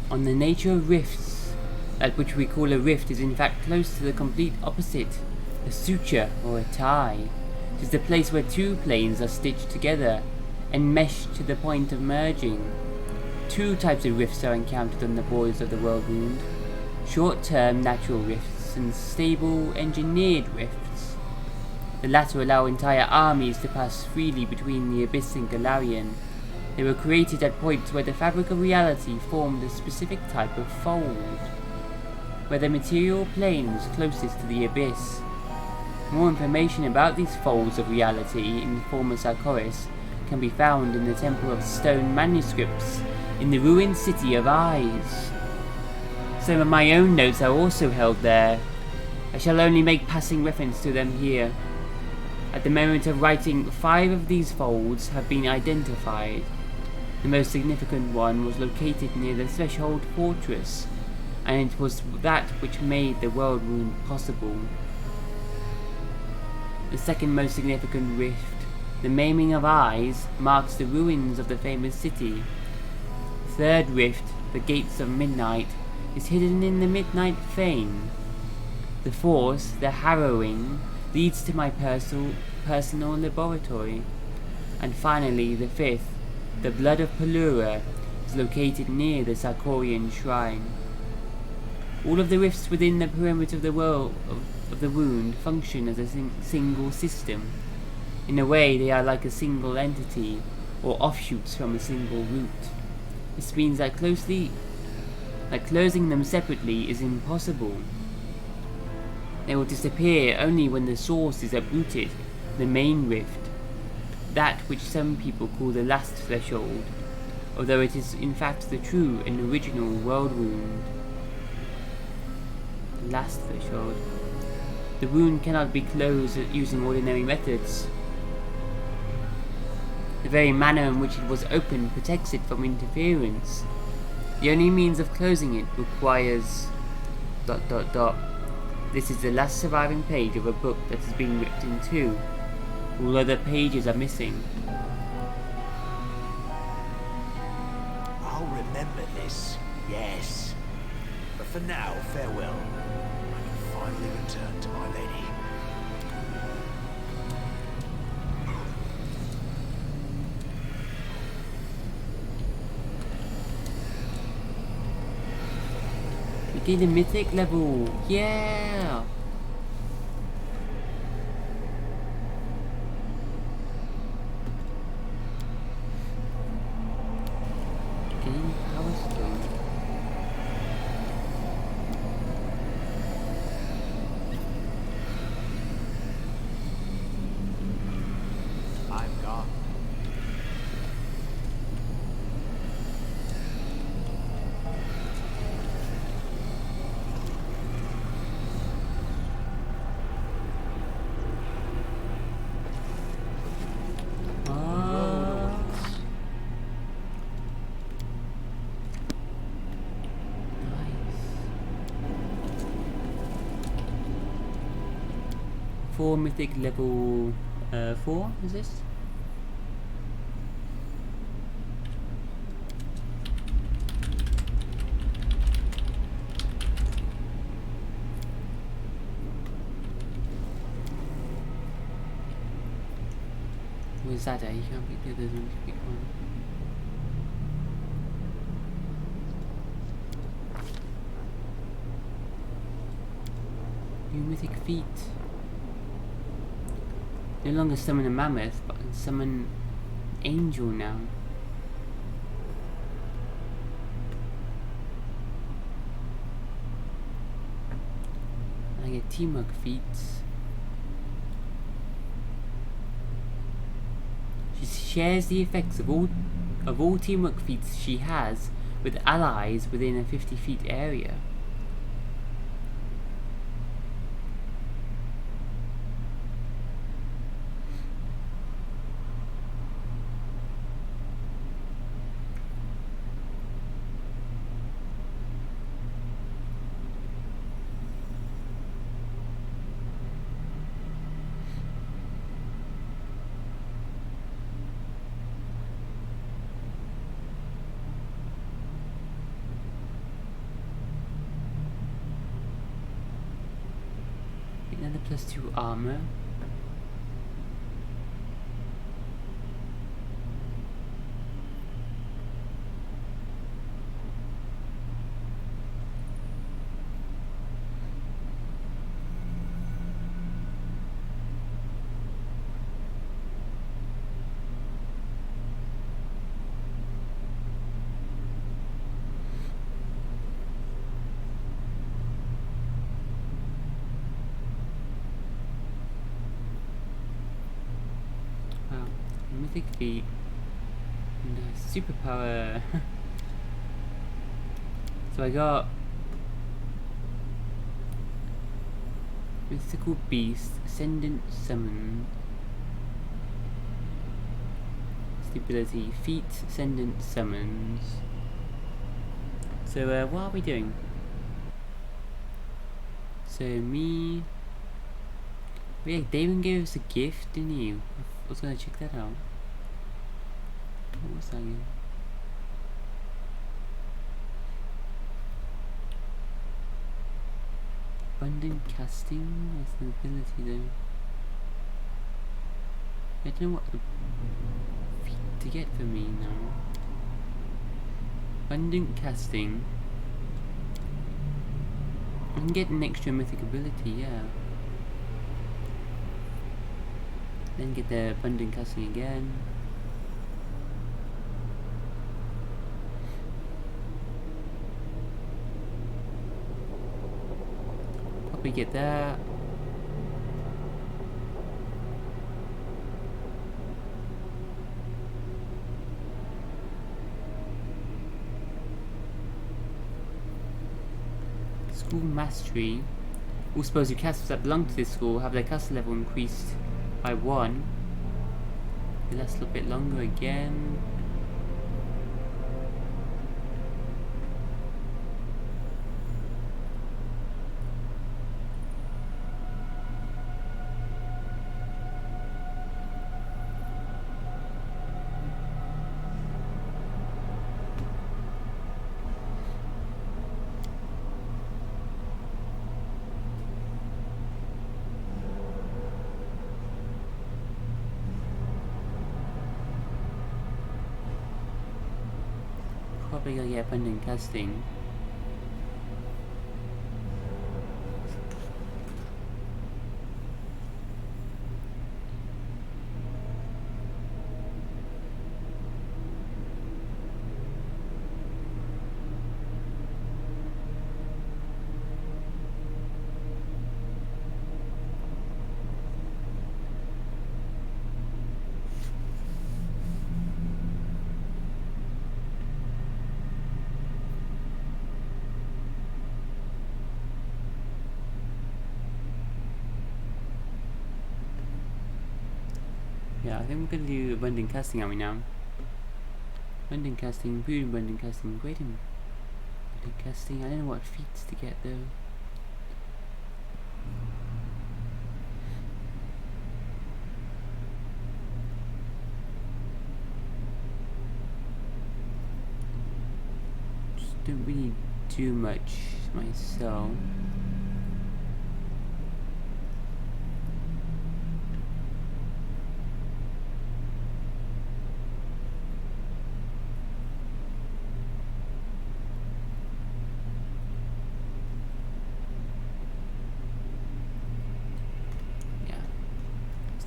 On the nature of rifts. That which we call a rift is in fact close to the complete opposite, a suture or a tie. It is the place where two planes are stitched together, enmeshed to the point of merging. Two types of rifts are encountered on the borders of the world wound. Short-term natural rifts and stable engineered rifts. The latter allow entire armies to pass freely between the Abyss and Galarian. They were created at points where the fabric of reality formed a specific type of fold, where the material plane was closest to the Abyss. More information about these folds of reality in the former Sarkoris can be found in the Temple of Stone manuscripts in the ruined city of Eyes. Some of my own notes are also held there. I shall only make passing reference to them here. At the moment of writing, 5 of these folds have been identified. The most significant one was located near the Threshold Fortress, and it was that which made the world wound possible. The second most significant rift, the Maiming of Eyes, marks the ruins of the famous city. Third rift, the Gates of Midnight, is hidden in the Midnight Fane. The fourth, the Harrowing, leads to my personal laboratory. And finally, the fifth, the Blood of Pelura, is located near the Sarkorian Shrine. All of the rifts within the perimeter of the world of the wound function as a single system. In a way, they are like a single entity, or offshoots from a single root. This means that closing them separately is impossible. They will disappear only when the source is uprooted, the main rift, that which some people call the last threshold, although it is in fact the true and original world wound. The last threshold. The wound cannot be closed using ordinary methods. The very manner in which it was opened protects it from interference. The only means of closing it requires... This is the last surviving page of a book that has been ripped in two. All other pages are missing. I'll remember this, yes. But for now, farewell. I can finally return to my lady. We did a mythic level, yeah! Gain Power Stone. I'm gone. Four mythic level 4 is this? Where's that? You can't pick the others, one, pick one. New mythic feat. No longer summon a mammoth, but can summon angel now. And I get teamwork feats. She shares the effects of all teamwork feats she has with allies within a 50 feet area. Another +2 armor. Mythic feat and superpower. So I got mythical beast, ascendant summon, mythic ability, feat, ascendant, summons. So what are we doing? So me... Yeah, David gave us a gift, didn't he? I was gonna check that out. What was that again? Abundant casting? That's an ability though. I don't know what feat to get for me now. Abundant casting. I can get an extra mythic ability, yeah. Then get the abundant casting again. Probably get that. School mastery. All spells who cast that belong to this school have their caster level increased by 1. It lasts a little bit longer again. Probably gonna get abundant casting. Yeah, I think we're gonna do abundant casting, are we now? Abundant casting, good abundant casting, great abundant casting. I don't know what feats to get though. Just don't really do much myself.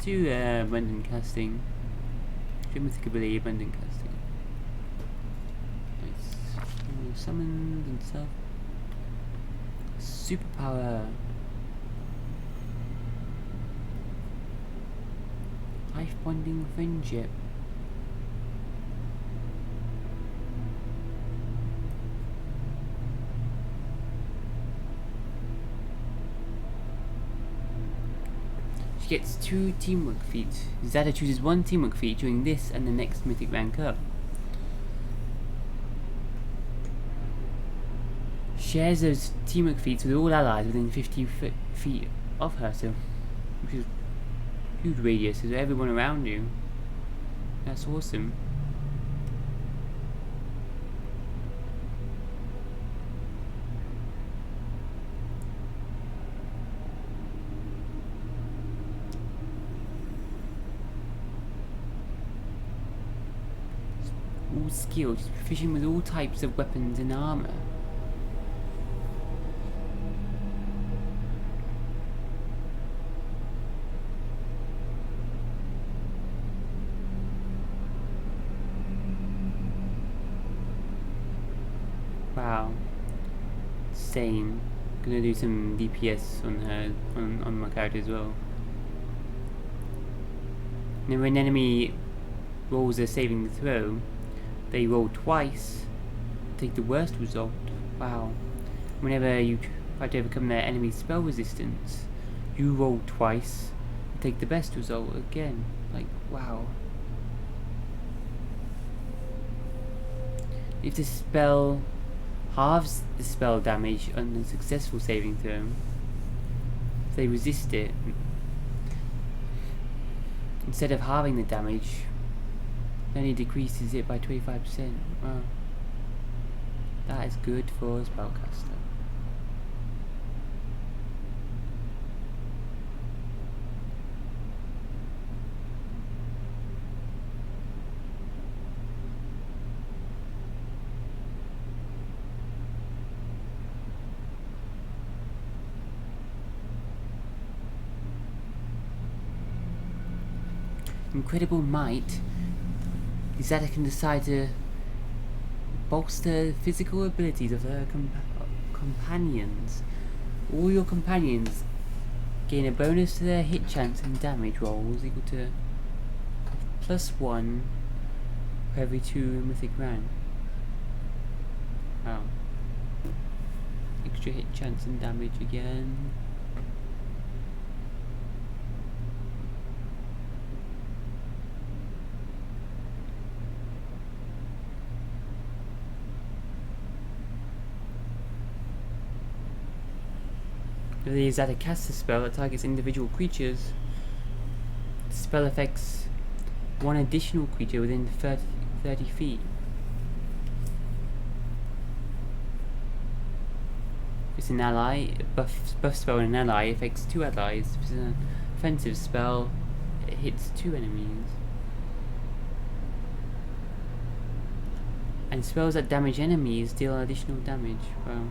Do abundant casting. Mythic ability, abundant casting. Nice. Summons and stuff. Superpower. Life bonding friendship. She gets 2 teamwork feats. Azata chooses 1 teamwork feat during this and the next mythic rank up. Shares those teamwork feats with all allies within 50 feet of her, so which is huge radius, so everyone around you. That's awesome. All skills, proficient with all types of weapons and armor. Wow, insane. Gonna do some DPS on her, on my character as well. Now when an enemy rolls a saving throw, they roll twice, take the worst result. Wow. Whenever you try to overcome their enemy's spell resistance, you roll twice and take the best result again. Like, wow. If the spell halves the spell damage on a successful saving throw, if they resist it, instead of halving the damage, it only decreases it by 25%. Wow. That is good for a spellcaster. Incredible might. Azata can decide to bolster the physical abilities of her companions. All your companions gain a bonus to their hit chance and damage rolls equal to +1 for every 2 mythic round. Wow. Extra hit chance and damage again. If the Azata casts a spell that targets individual creatures, the spell affects one additional creature within 30 feet. If it's an ally, a buff spell on an ally affects 2 allies. If it's an offensive spell, it hits 2 enemies. And spells that damage enemies deal additional damage. Wow.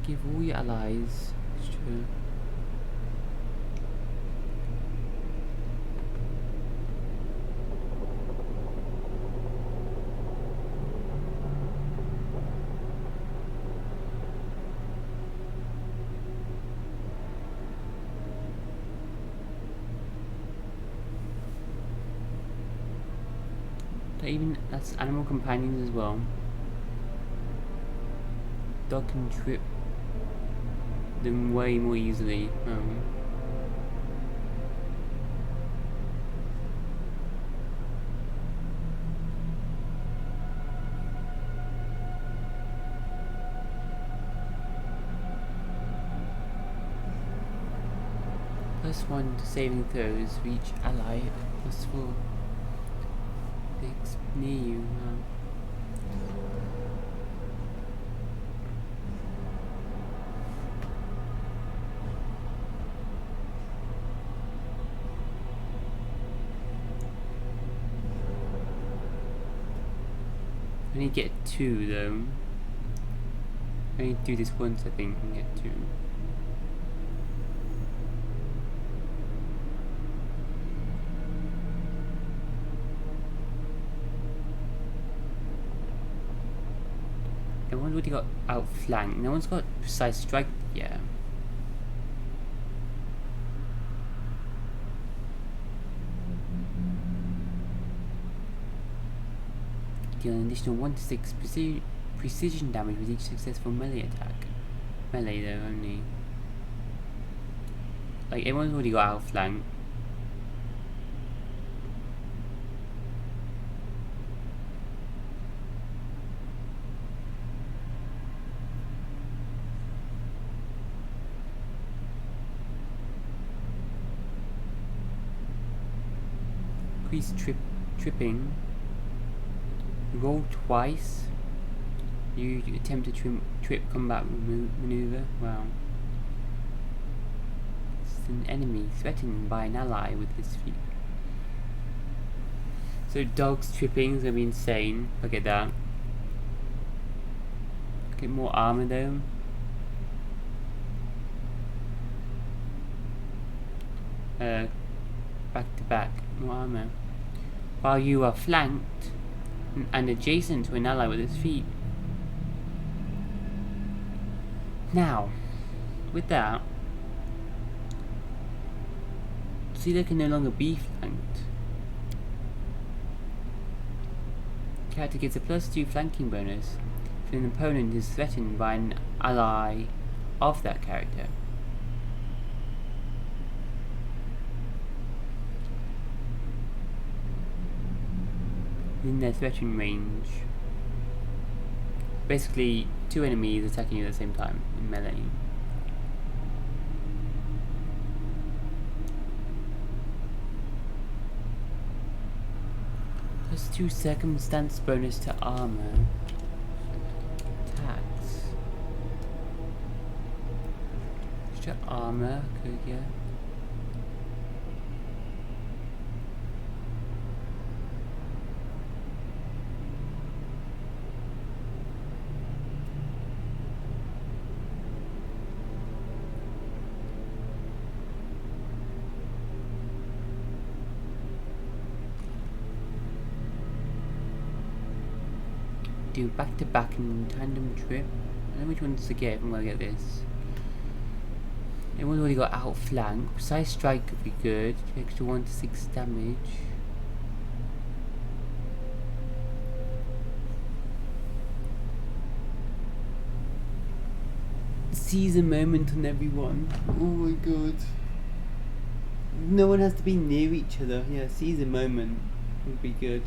Give all your allies. It's true. That's animal companions as well. Dog can trip them way more easily. +1 to saving throws for each ally, +4 near you. I only get 2 though. I only do this once, I think, and get 2. Everyone's already got outflanked. No one's got precise strike yet. Deal an additional 1 to 6 precision damage with each successful melee attack. Melee though only. Like everyone's already got outflanked. Increase tripping. Roll twice. You attempt to trip combat maneuver. Wow. It's an enemy threatened by an ally with his feet. So dogs tripping is gonna be insane. Look at that. Get more armor though. Back to back, more armor. While you are flanked and adjacent to an ally with its feet. Now, with that, Sealer can no longer be flanked. The character gets a +2 flanking bonus if an opponent is threatened by an ally of that character. In their threatening range. Basically, two enemies attacking you at the same time in melee. Plus 2 circumstance bonus to armor. Attacks. Extra armor, could get. Do back to back and tandem trip. I don't know which ones to get if I'm gonna get this. Everyone's already got outflank. Precise strike could be good. Extra 1 to 6 damage. Seize a moment on everyone. Oh my god. No one has to be near each other. Yeah, seize a moment would be good.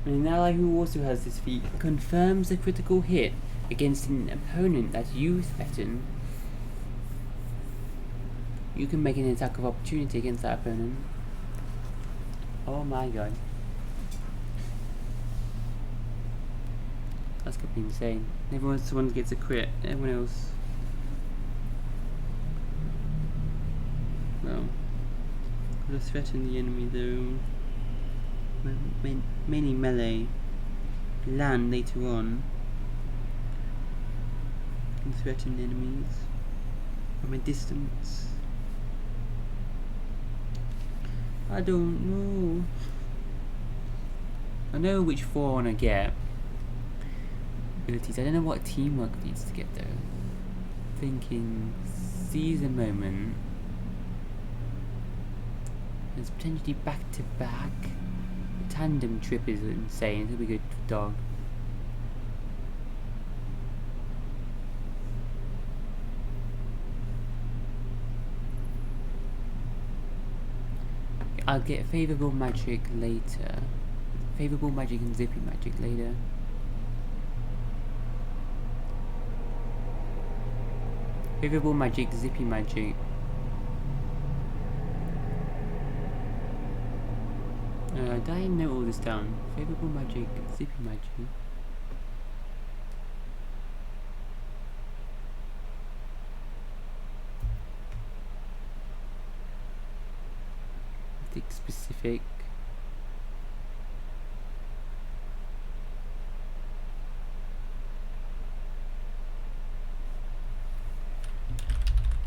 And an ally who also has this feat confirms a critical hit against an opponent that you threaten. You can make an attack of opportunity against that opponent. Oh my god. That's gonna be insane. Someone gets a crit, everyone else. Well, gotta threaten the enemy though. Mainly melee. Land later on. Can threaten enemies from a distance. I don't know. I know which 4 I want to get. Abilities. I don't know what teamwork needs to get though. Thinking, seize a moment. There's potentially back to back. Tandem trip is insane. It'll be good for dog. I'll get favourable magic later. Favourable magic and zippy magic later. Favourable magic, zippy magic. Did I note all this down? Favourable magic, zippy magic. Mythic specific.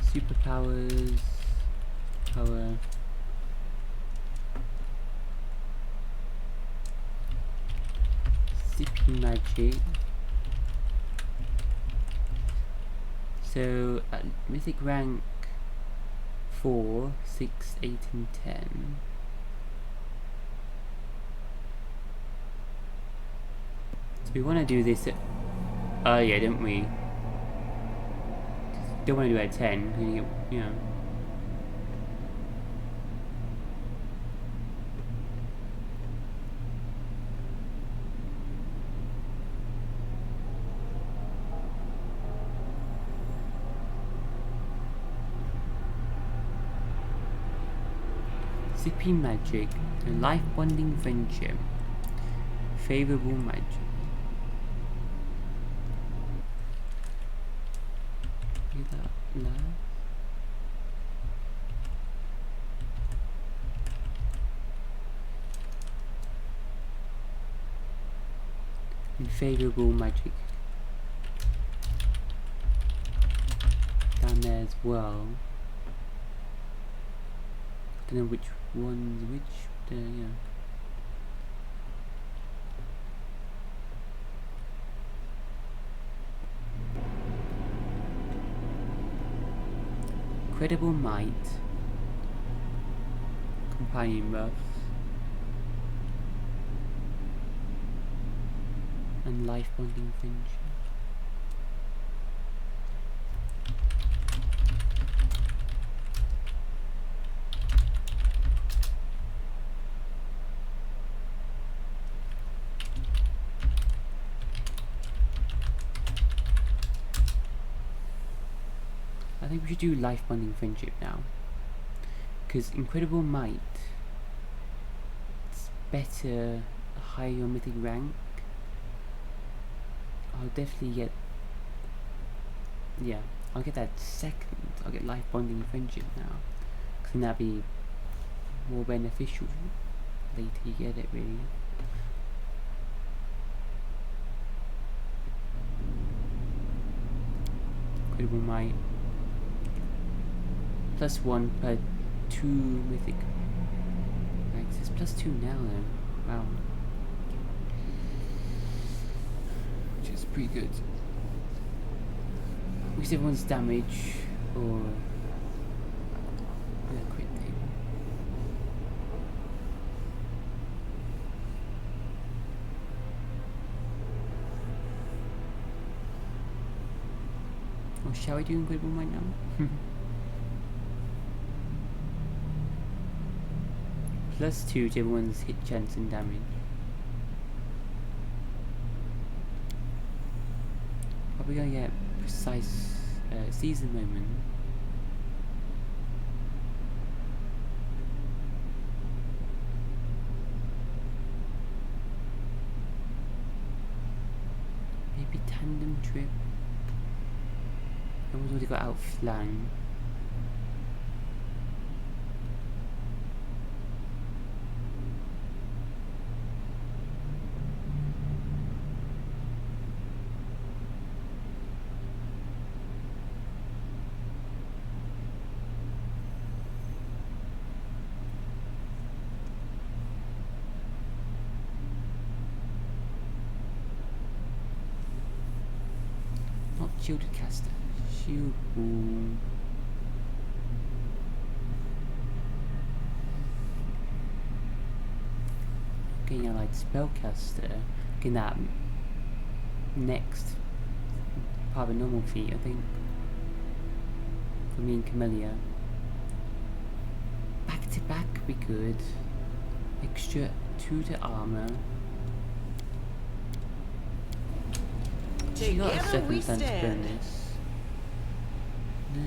Superpowers. Power. Zippy magic. So at mythic rank 4, 6, 8 and 10. So we want to do this at, oh yeah, don't we? Don't want to do it at 10, you know. Zippy magic, life bonding friendship, favorable magic. Is that last? And favorable magic down there as well. Don't know which one's which, but yeah. Incredible might, companion buffs, and life bonding friendship. think we should do life bonding friendship now. Because incredible might, it's better higher your mythic rank. I'll definitely get, yeah, I'll get that second. I'll get life bonding friendship now, because that'd be more beneficial later you get it, really. Incredible might, +1 per 2 mythic ranks. It's +2 now though. Wow. Which is pretty good. Increase everyone's damage or crit maybe. Or shall we do incredible might now? +2 to everyone's hit chance and damage. Probably gonna get precise season moment. Maybe tandem trip. Everyone's already got outflank. Shielded caster. Shield ball. Getting allied spellcaster. Getting that next part of a normal feat, I think. For me and Camellia. Back to back would be good. Extra 2 to armor. She got a circumstance bonus. No.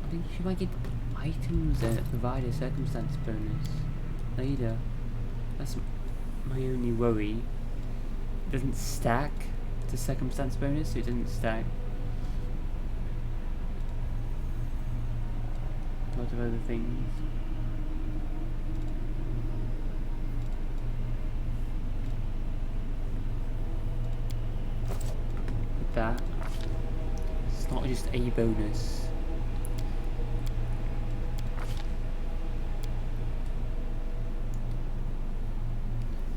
I think she might get items that provide a circumstance bonus later. That's my only worry. It doesn't stack the circumstance bonus, so it doesn't stack. A lot of other things. That it's not just a bonus.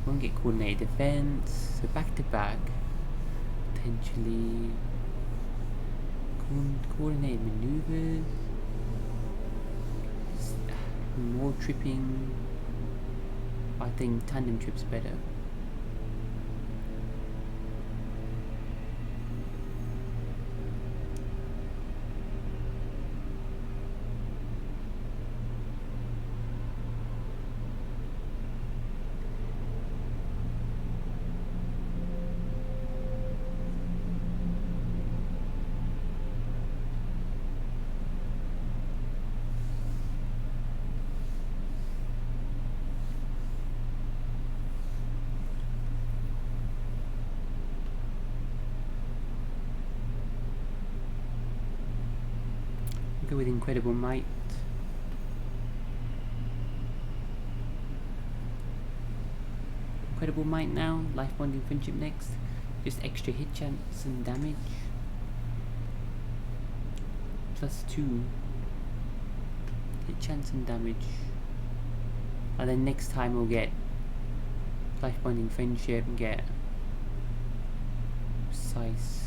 Won't get coordinated defense, so back to back, potentially coordinated maneuvers, more tripping. I think tandem trip's better. Go with incredible might. Incredible might now. Life bonding friendship next. Just extra hit chance and damage. +2 hit chance and damage. And then next time we'll get life bonding friendship and get precise.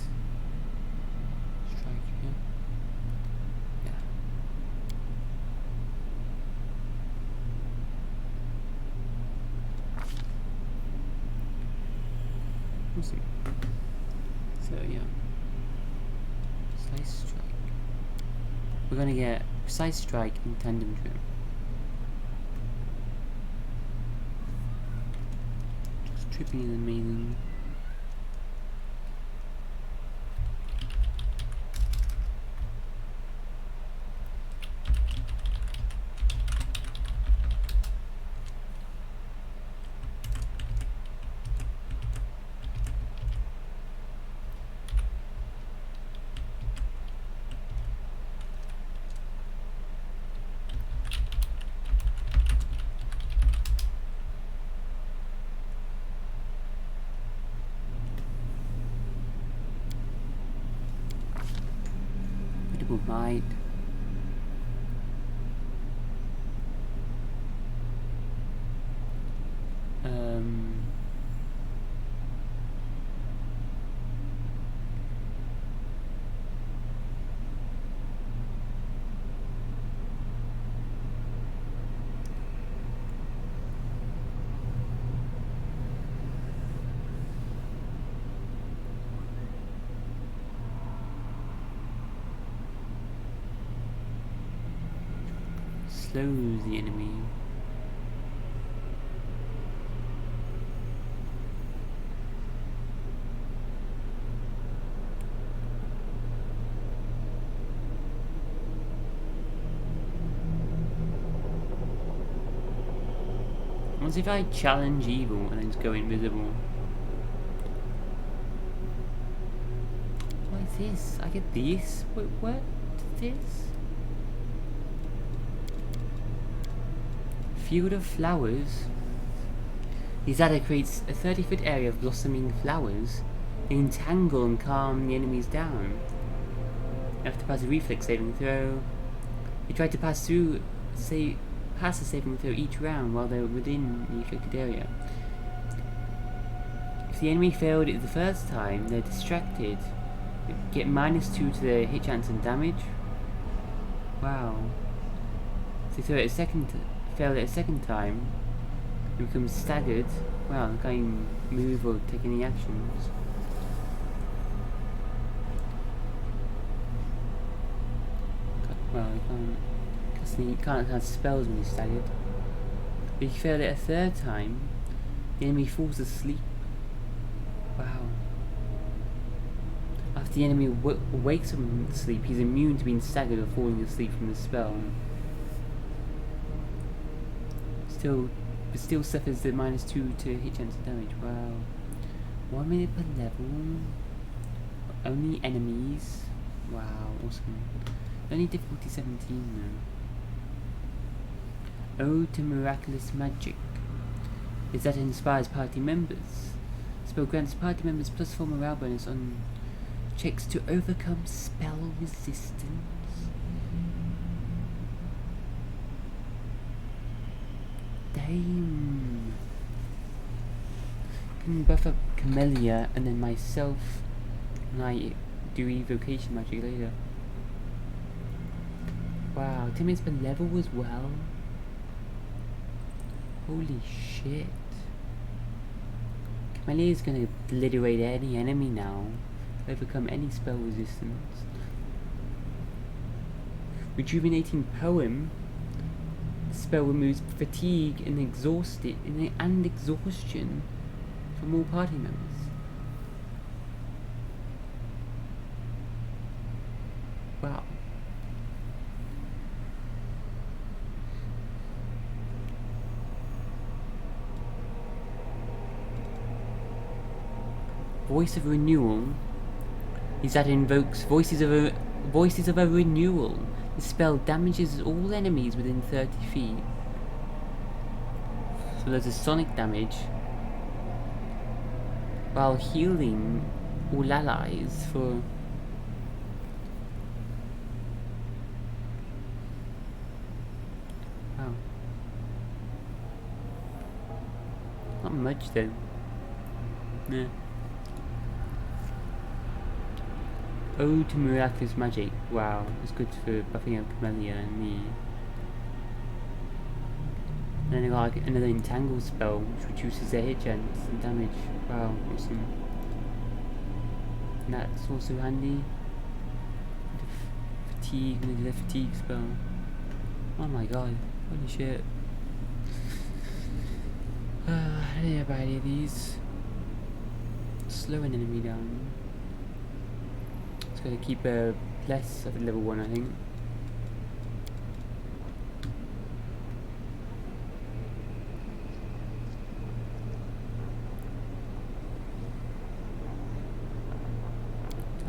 Awesome. So yeah, precise strike. We're gonna get precise strike in tandem trip. Just tripping in the melee. might. Slows the enemy. What if I challenge evil and then just go invisible? What is this? I get this? Wait, what is this? Field of Flowers. Azata creates a 30-foot area of blossoming flowers. They entangle and calm the enemies down. You have to pass a reflex saving throw. You try to pass the saving throw each round while they're within the affected area. If the enemy failed it the first time, they're distracted. They get -2 to their hit chance and damage. Wow. So if they fail it a second time, they become staggered. Wow, they can't even move or take any actions. Well, you can't cast spells when you're staggered. But if you fail it a third time, the enemy falls asleep. Wow. After the enemy wakes from sleep, he's immune to being staggered or falling asleep from the spell. Still suffers the -2 to hit chance and damage. Wow. 1 minute per level. Only enemies. Wow, awesome. Only difficulty 17 though. Ode to Miraculous Magic. Is that inspires party members. Spell grants party members +4 morale bonus on checks to overcome spell resistance. Damn. Can buff up Camellia and then myself when I do evocation magic later. Wow, 10 minutes per level as well. Holy shit. Camellia is gonna obliterate any enemy now. Overcome any spell resistance. Rejuvenating Poem. The spell removes fatigue and exhaustion from all party members. Wow. Voice of Renewal is that invokes voices of a renewal. The spell damages all enemies within 30 feet. So there's a sonic damage while healing all allies for wow. Not much though. Yeah. Ode to Miraculous Magic. Wow, it's good for buffing up Camellia and me. And then I got like another Entangle spell which reduces their hit chance and damage. Wow, awesome. And that's also handy. Fatigue, and the fatigue spell. Oh my god, holy shit. I don't know about any of these. Slow an enemy down. Gonna keep less of a level 1, I think.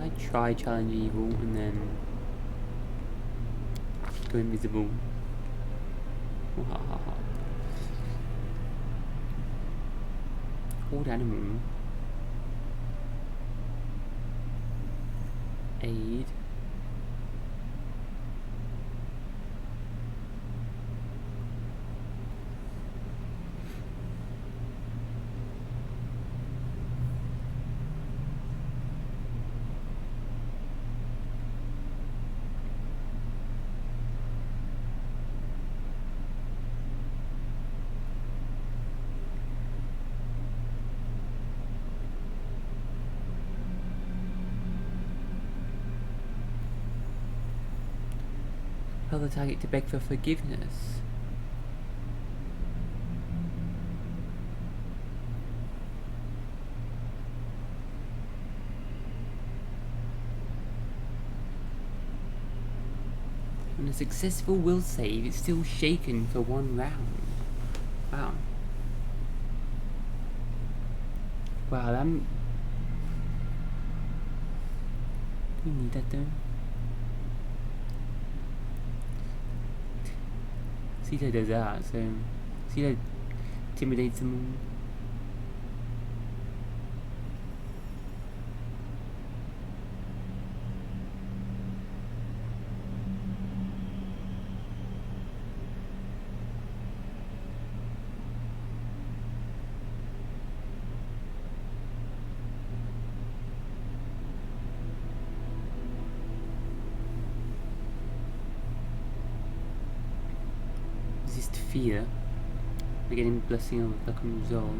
I try challenge evil and then go invisible. Old animal. Aid. Tell the target to beg for forgiveness. When a successful will save, it's still shaken for 1 round. Wow. Wow, do we need that though? Sita does that, so Sita intimidates them all. Fear. We're getting blessing of luck and resolve.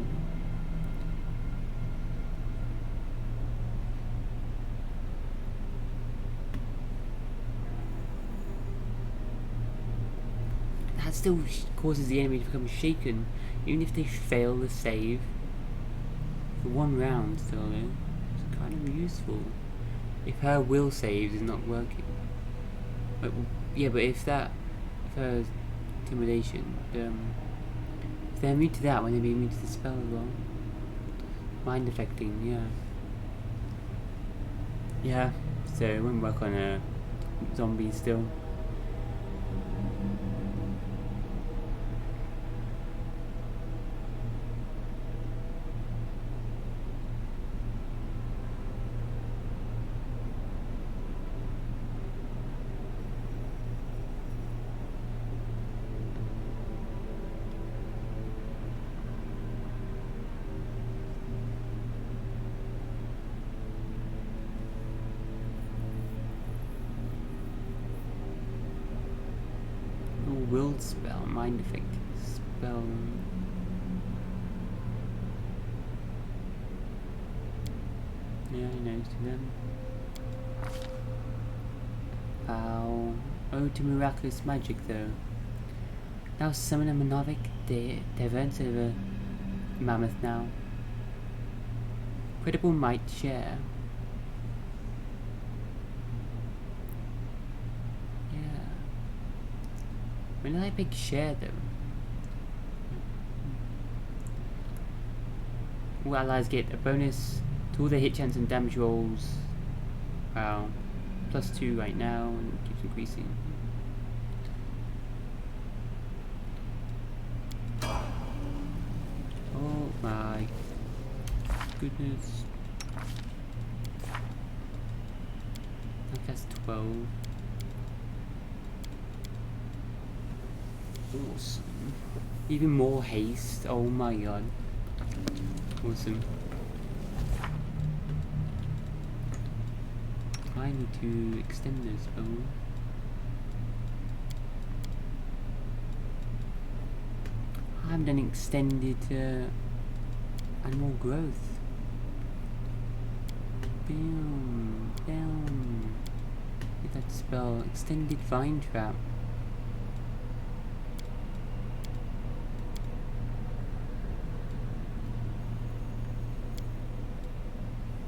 That still causes the enemy to become shaken, even if they fail the save. For 1 round still though. It's kind of useful. If her will save is not working. But, yeah, but if her intimidation, if they're immune to that, when they be immune to the spell as well. Mind affecting, yeah. Yeah, so it won't work on a zombie still. Will spell, mind effect spell. Yeah, I know, to them. Ow. Oh, to miraculous magic though. Now summon a Monodic Devon instead of a mammoth now. Credible might share. When did I pick share though? All allies get a bonus to all their hit chance and damage rolls. Wow. +2 right now and it keeps increasing. Oh my goodness. That's 12. Awesome. Even more haste. Oh my god. Awesome. I need to extend this spell. I haven't done extended animal growth. Boom. Down. Get that spell. Extended vine trap.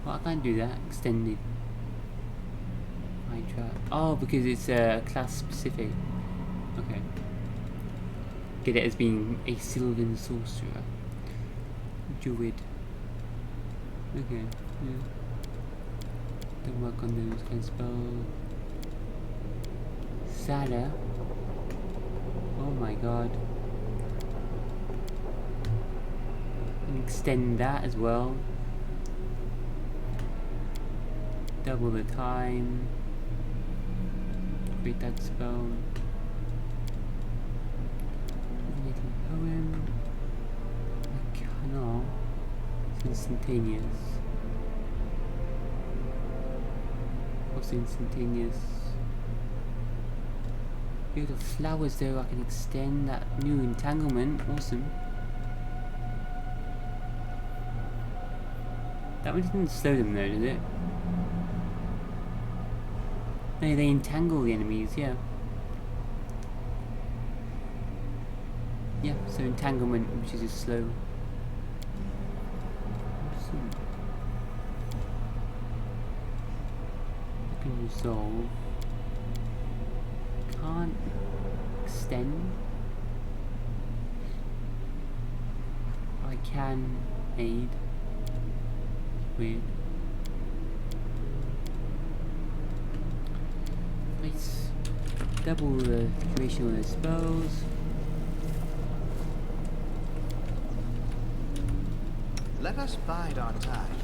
Well, I can't do that. Extended. Vine trap. Oh, because it's class specific. Okay. Get it as being a Sylvan sorcerer. Druid. Okay. Yeah. Don't work on those kind of spells. Azata. Oh my god. And extend that as well. Double the time. Create that spell. Illuminating poem. I cannot. It's instantaneous. What's instantaneous? Field of flowers though, I can extend that new entanglement. Awesome. That one didn't slow them though, did it? No, they entangle the enemies, yeah. Yeah, so entanglement, which is just slow. So, I can resolve. Can't extend. I can aid. Weird. Let's double the duration of the spells. Let us bide our time.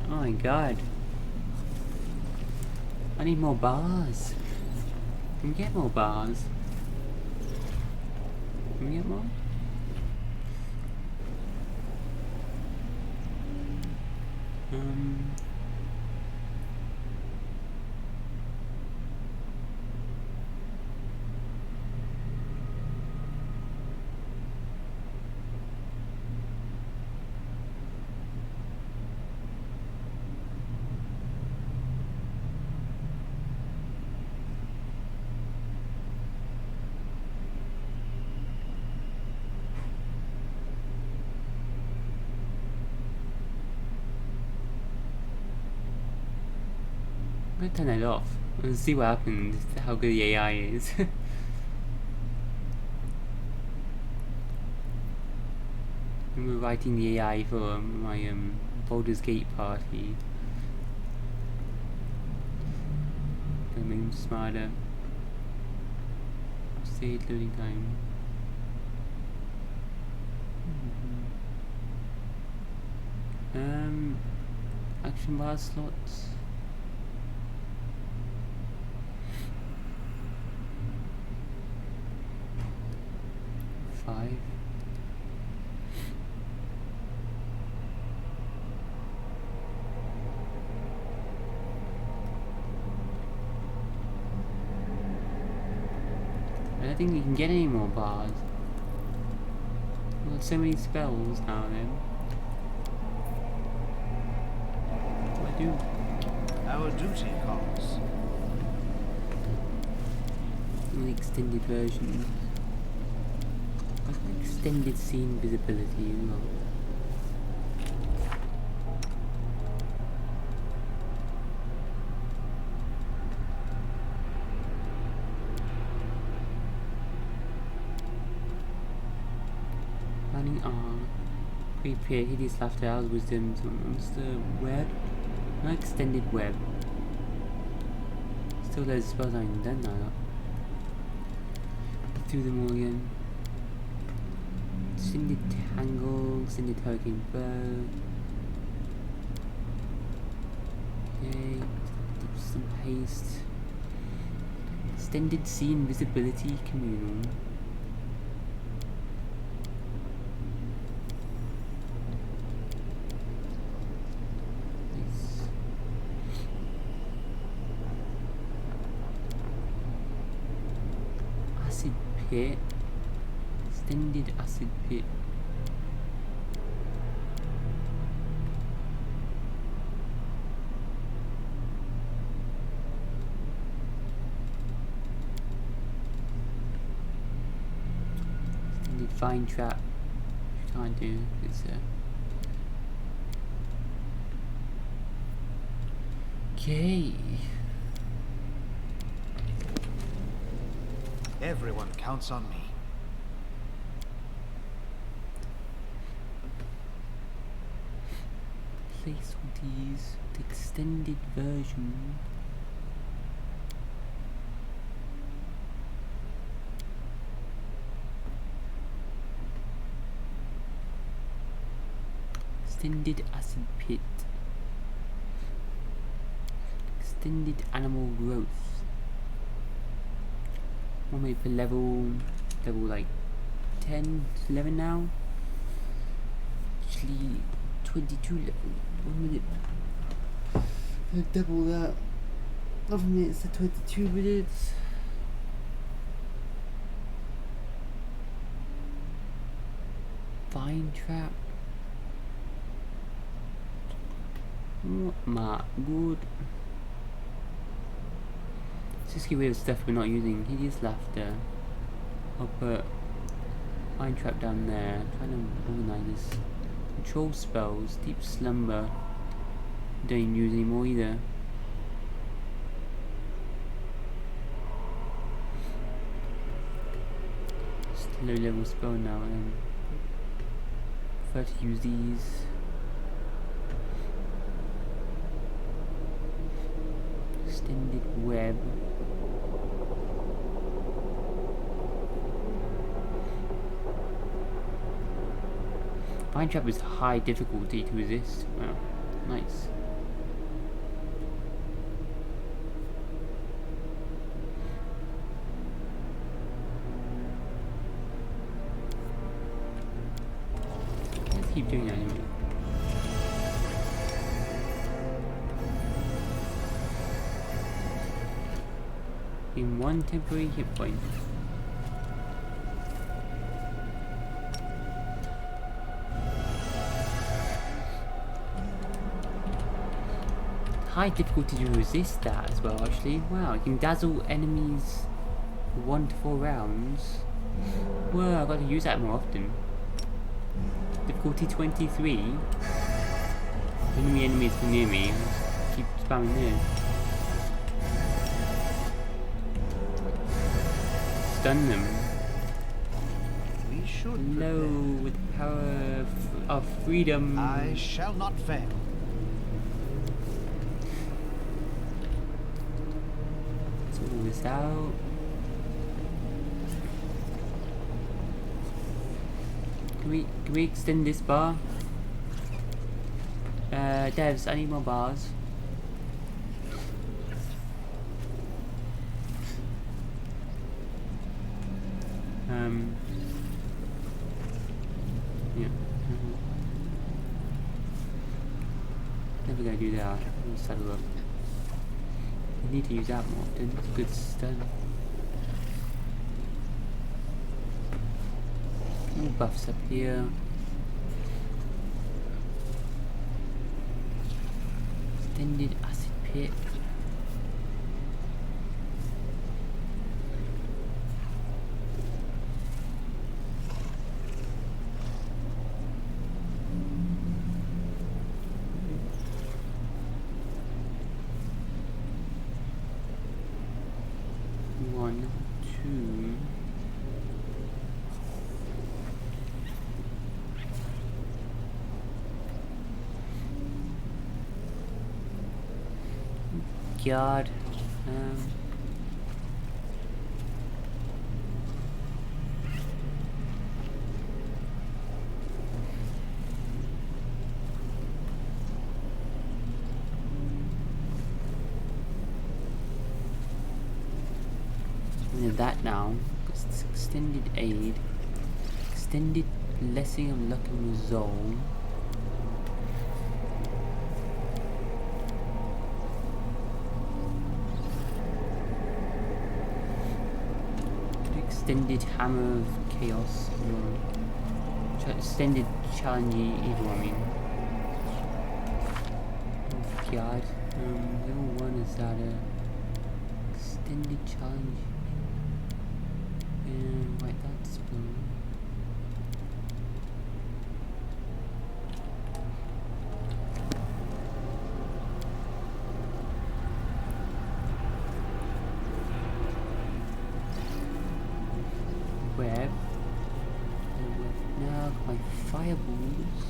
Oh my god. I need more bars. Can we get more bars? Can we get more? I'm gonna turn that off and see what happens, how good the AI is. I'm writing the AI for my Baldur's Gate party. Gonna make them smarter. Save loading time. Action bar slots. Five. I don't think you can get any more bars. We've got so many spells now then. What do I do? Our duty calls. The extended version. What's the extended scene visibility as well? Planning R. Prepare hideous laughter, hours wisdom, monster web. No extended web. Still there's spells I haven't done now. Through them all again. Extended tangle, extended hurricane bow. Okay, some haste. Extended scene visibility communal. Nice. Acid pit. Extended acid pit. Extended vine trap. Which you can't do. It's okay. Everyone counts on me. Place these the extended version. Extended acid pit. Extended animal growth. We'll make for level like 10 to 11 now. Actually 22 level. 1 minute. I'll double that. 11 minutes to 22 minutes. Vine trap. Oh my good. Let's just get rid of stuff we're not using. Hideous laughter. I'll put Mind trap down there. I'm trying to organize this. Control spells. Deep slumber. Don't use anymore either. Just a low level spell now. Prefer to use these. Extended web. Mind trap is high difficulty to resist. Wow, nice. Let's keep doing that anyway. In one temporary hit point. High difficulty to resist that as well, actually. Wow, you can dazzle enemies for 1 to 4 rounds. Well, I've got to use that more often. Difficulty 23. Enemy enemies come near me. Just keep spamming this. Stun them. We should Hello, prepare. with the power of freedom. I shall not fail. Sort this out. Can we extend this bar? Devs, I need more bars. Yeah. Never gonna do that. Let's have a look. You need to use that more often. It's good stun. More buffs up here. Extended acid pit. One, two. God. That now. It's extended aid. Extended blessing of luck and resolve. Extended hammer of chaos. Or extended challenge evil, I mean. Oh god. Level 1 is that a extended challenge. Right, that's cool. Web. Now my fireballs.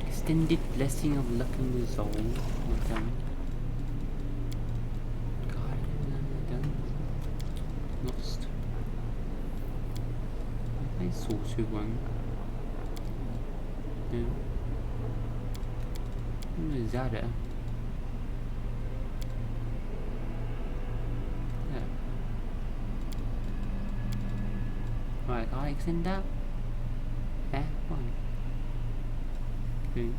Extended blessing of luck and resolve. We're done. God, we're done. Lost. I sorcerer one. No. Azata. Yeah. Right, can I extend that? Yeah, fine. Okay.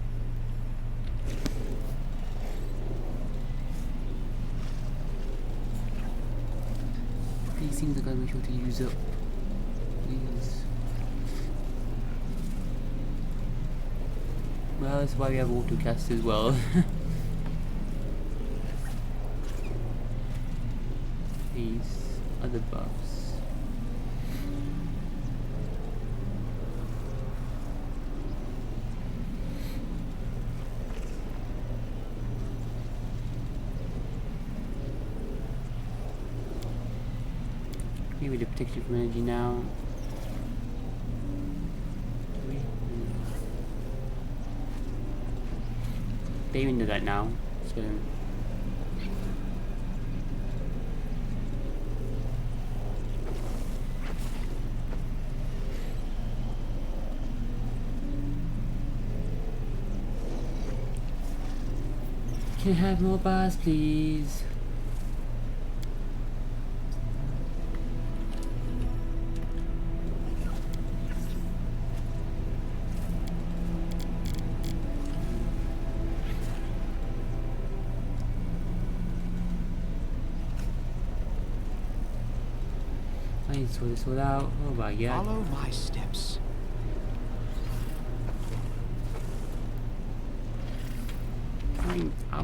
these things I gotta make sure to use up. Please. Well, that's why we have autocast as well. These other buffs. Maybe the protection from energy now. They even do that now, so. Can I have more bars, please? I need to sort this all out. Oh my god. Follow my steps.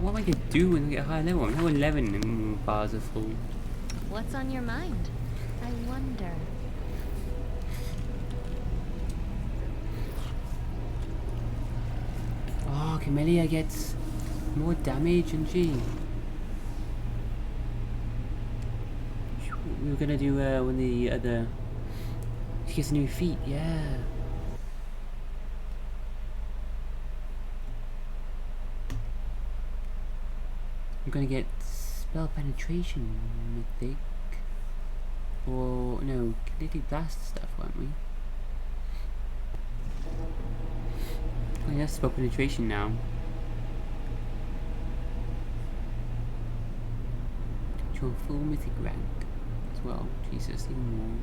What am I gonna do when I get a higher level? I'm now 11 and bars are full. What's on your mind? I wonder. Oh, Camellia gets more damage, isn't she? We were gonna do one of the other. She gets a new feat, yeah. I'm gonna get spell penetration, Mythic. Or no, kinetic blast stuff, aren't we? Oh yeah, spell penetration now. To a full Mythic rank as well. Jesus, even more.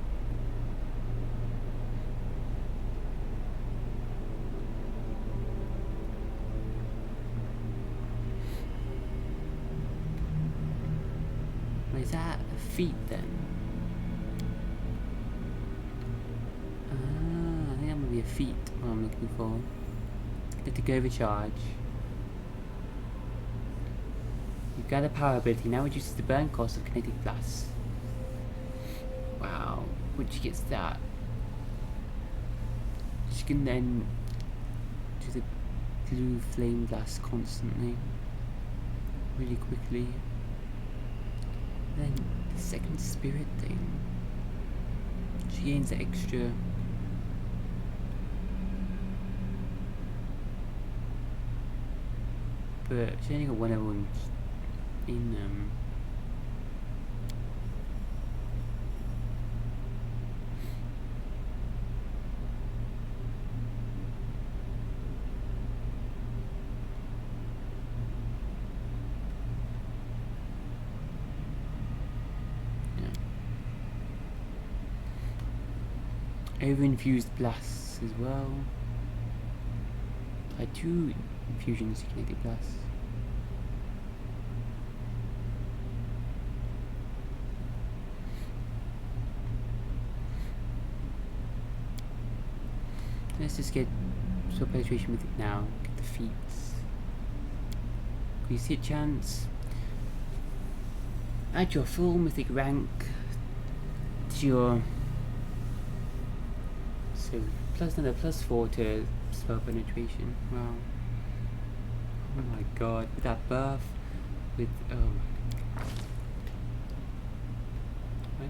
Is that a feat then? Ah, I think that might be a feat what I'm looking for. Kinetic overcharge. You've got a power ability, now reduces the burn cost of kinetic blast. Wow, which gets that. She can then do the blue flame blast constantly. Really quickly. Then the second spirit thing. She gains the extra. But she only got one other one in over-infused blasts as well. I had 2 infusions of kinetic blasts. Let's just get sword penetration with it now. Get the feats. Increase hit chance. Add your full mythic rank to your. So plus another +4 to spell penetration. Wow. Oh my god. With that buff. With what?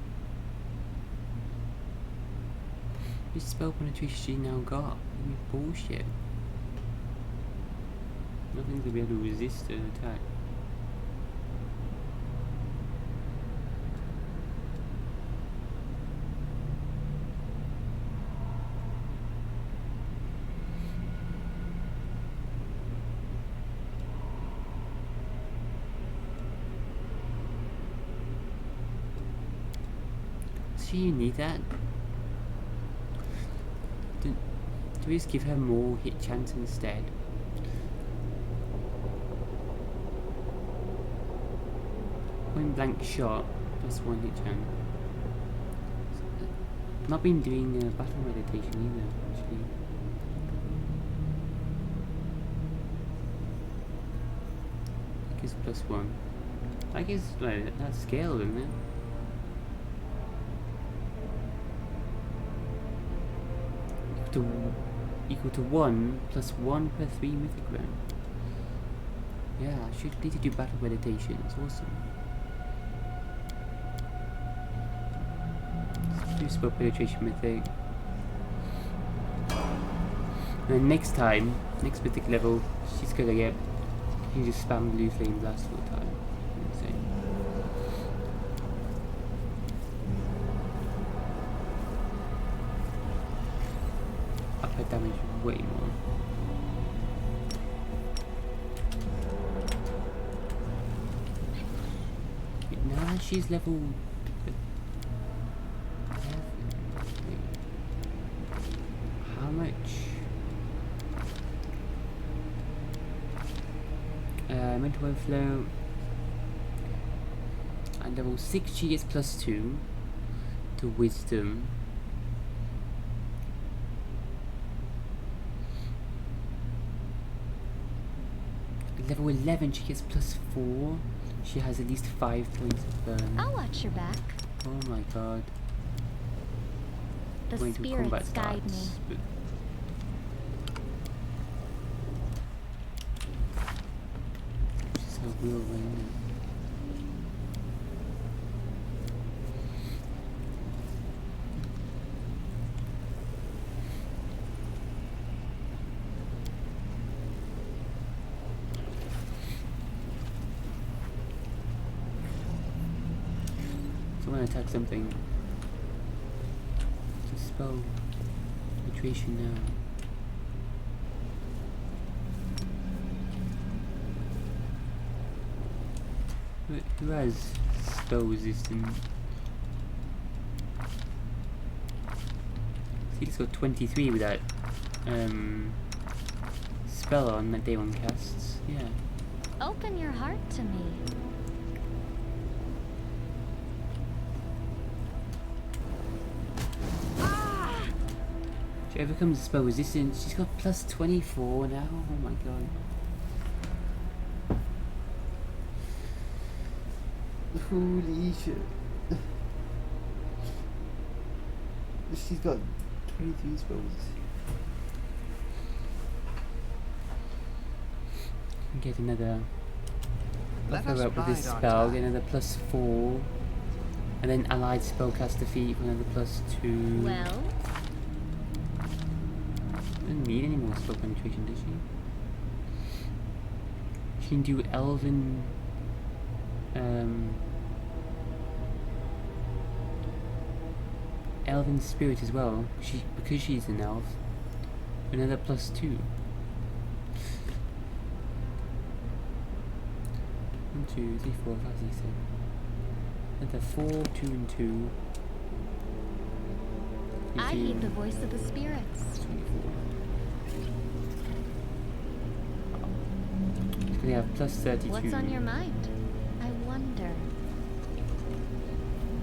Which spell penetration she now got? I mean, bullshit. Nothing's gonna be able to resist an attack. Do you need that? Do we just give her more hit chance instead? Point blank shot plus 1 hit chance. I've not been doing battle meditation either, actually. Gives +1. I guess like, that's scale, isn't it? Equal to 1 plus 1 per 3 mythic round. Yeah, I should need to do battle meditation. It's awesome. Let's do spell penetration mythic. And then next time, next mythic level, she's gonna get. You just spam blue flame blast all the time. Insane. Up her damage way more. Now she's level. How much? Mental overflow. And level 6 she gets +2 to wisdom. Level 11 she gets +4. She has at least 5 points of burn. I'll watch your back. Oh my god. The Going to spirits combat guide me. starts, but she's a whirlwind. So I want to attack something. Spell penetration now. Who has spell resistance? See, he's got 23 with that spell on that day one casts. Yeah. Open your heart to me. She overcomes spell resistance. She's got +24 now. Oh my god. Holy shit. She's got 23 spells. Get another. Let her up with this spell, get another +4. And then allied spellcaster feat for another +2. Well? Doesn't need any more spell penetration, does she? She can do elven. Elven spirit as well. Because she's an elf. Another +2. 1, 2, 3, 4, 5, 6, 7. Another 4, 2, and 2. I heed the voice of the spirits. 24. We have +32. What's on your mind? I wonder.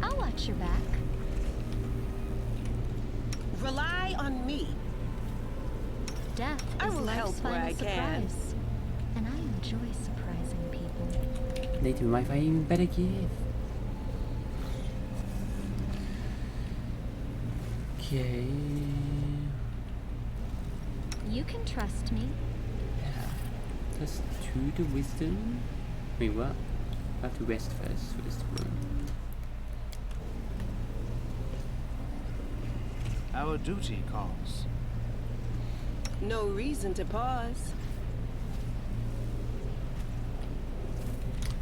I'll watch your back. Rely on me. Death I is will life's help where final I can. surprise. And I enjoy surprising people. Later we might find even better gift. Okay. You can trust me. Yeah. +2 to wisdom. Wait, what? I have to rest first for this to run. Our duty calls. No reason to pause.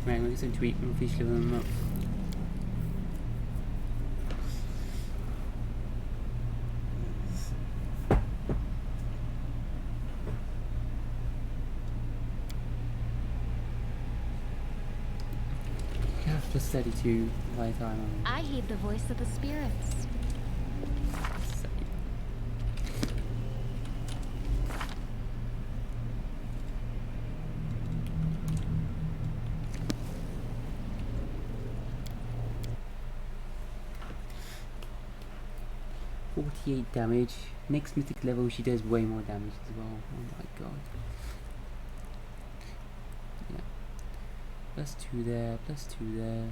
Right, we're just going to tweet and fish level them up. Yeah, +32 by the time. I heed the voice of the spirits. 48 damage. Next mythic level she does way more damage as well. Oh my god. Yeah. +2 there, +2 there.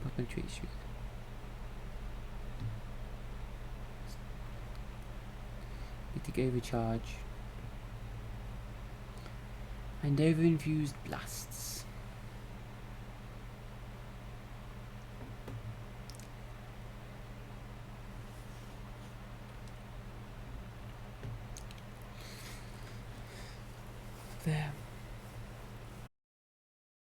Concentration. Mythic overcharge. And over-infused blasts. There.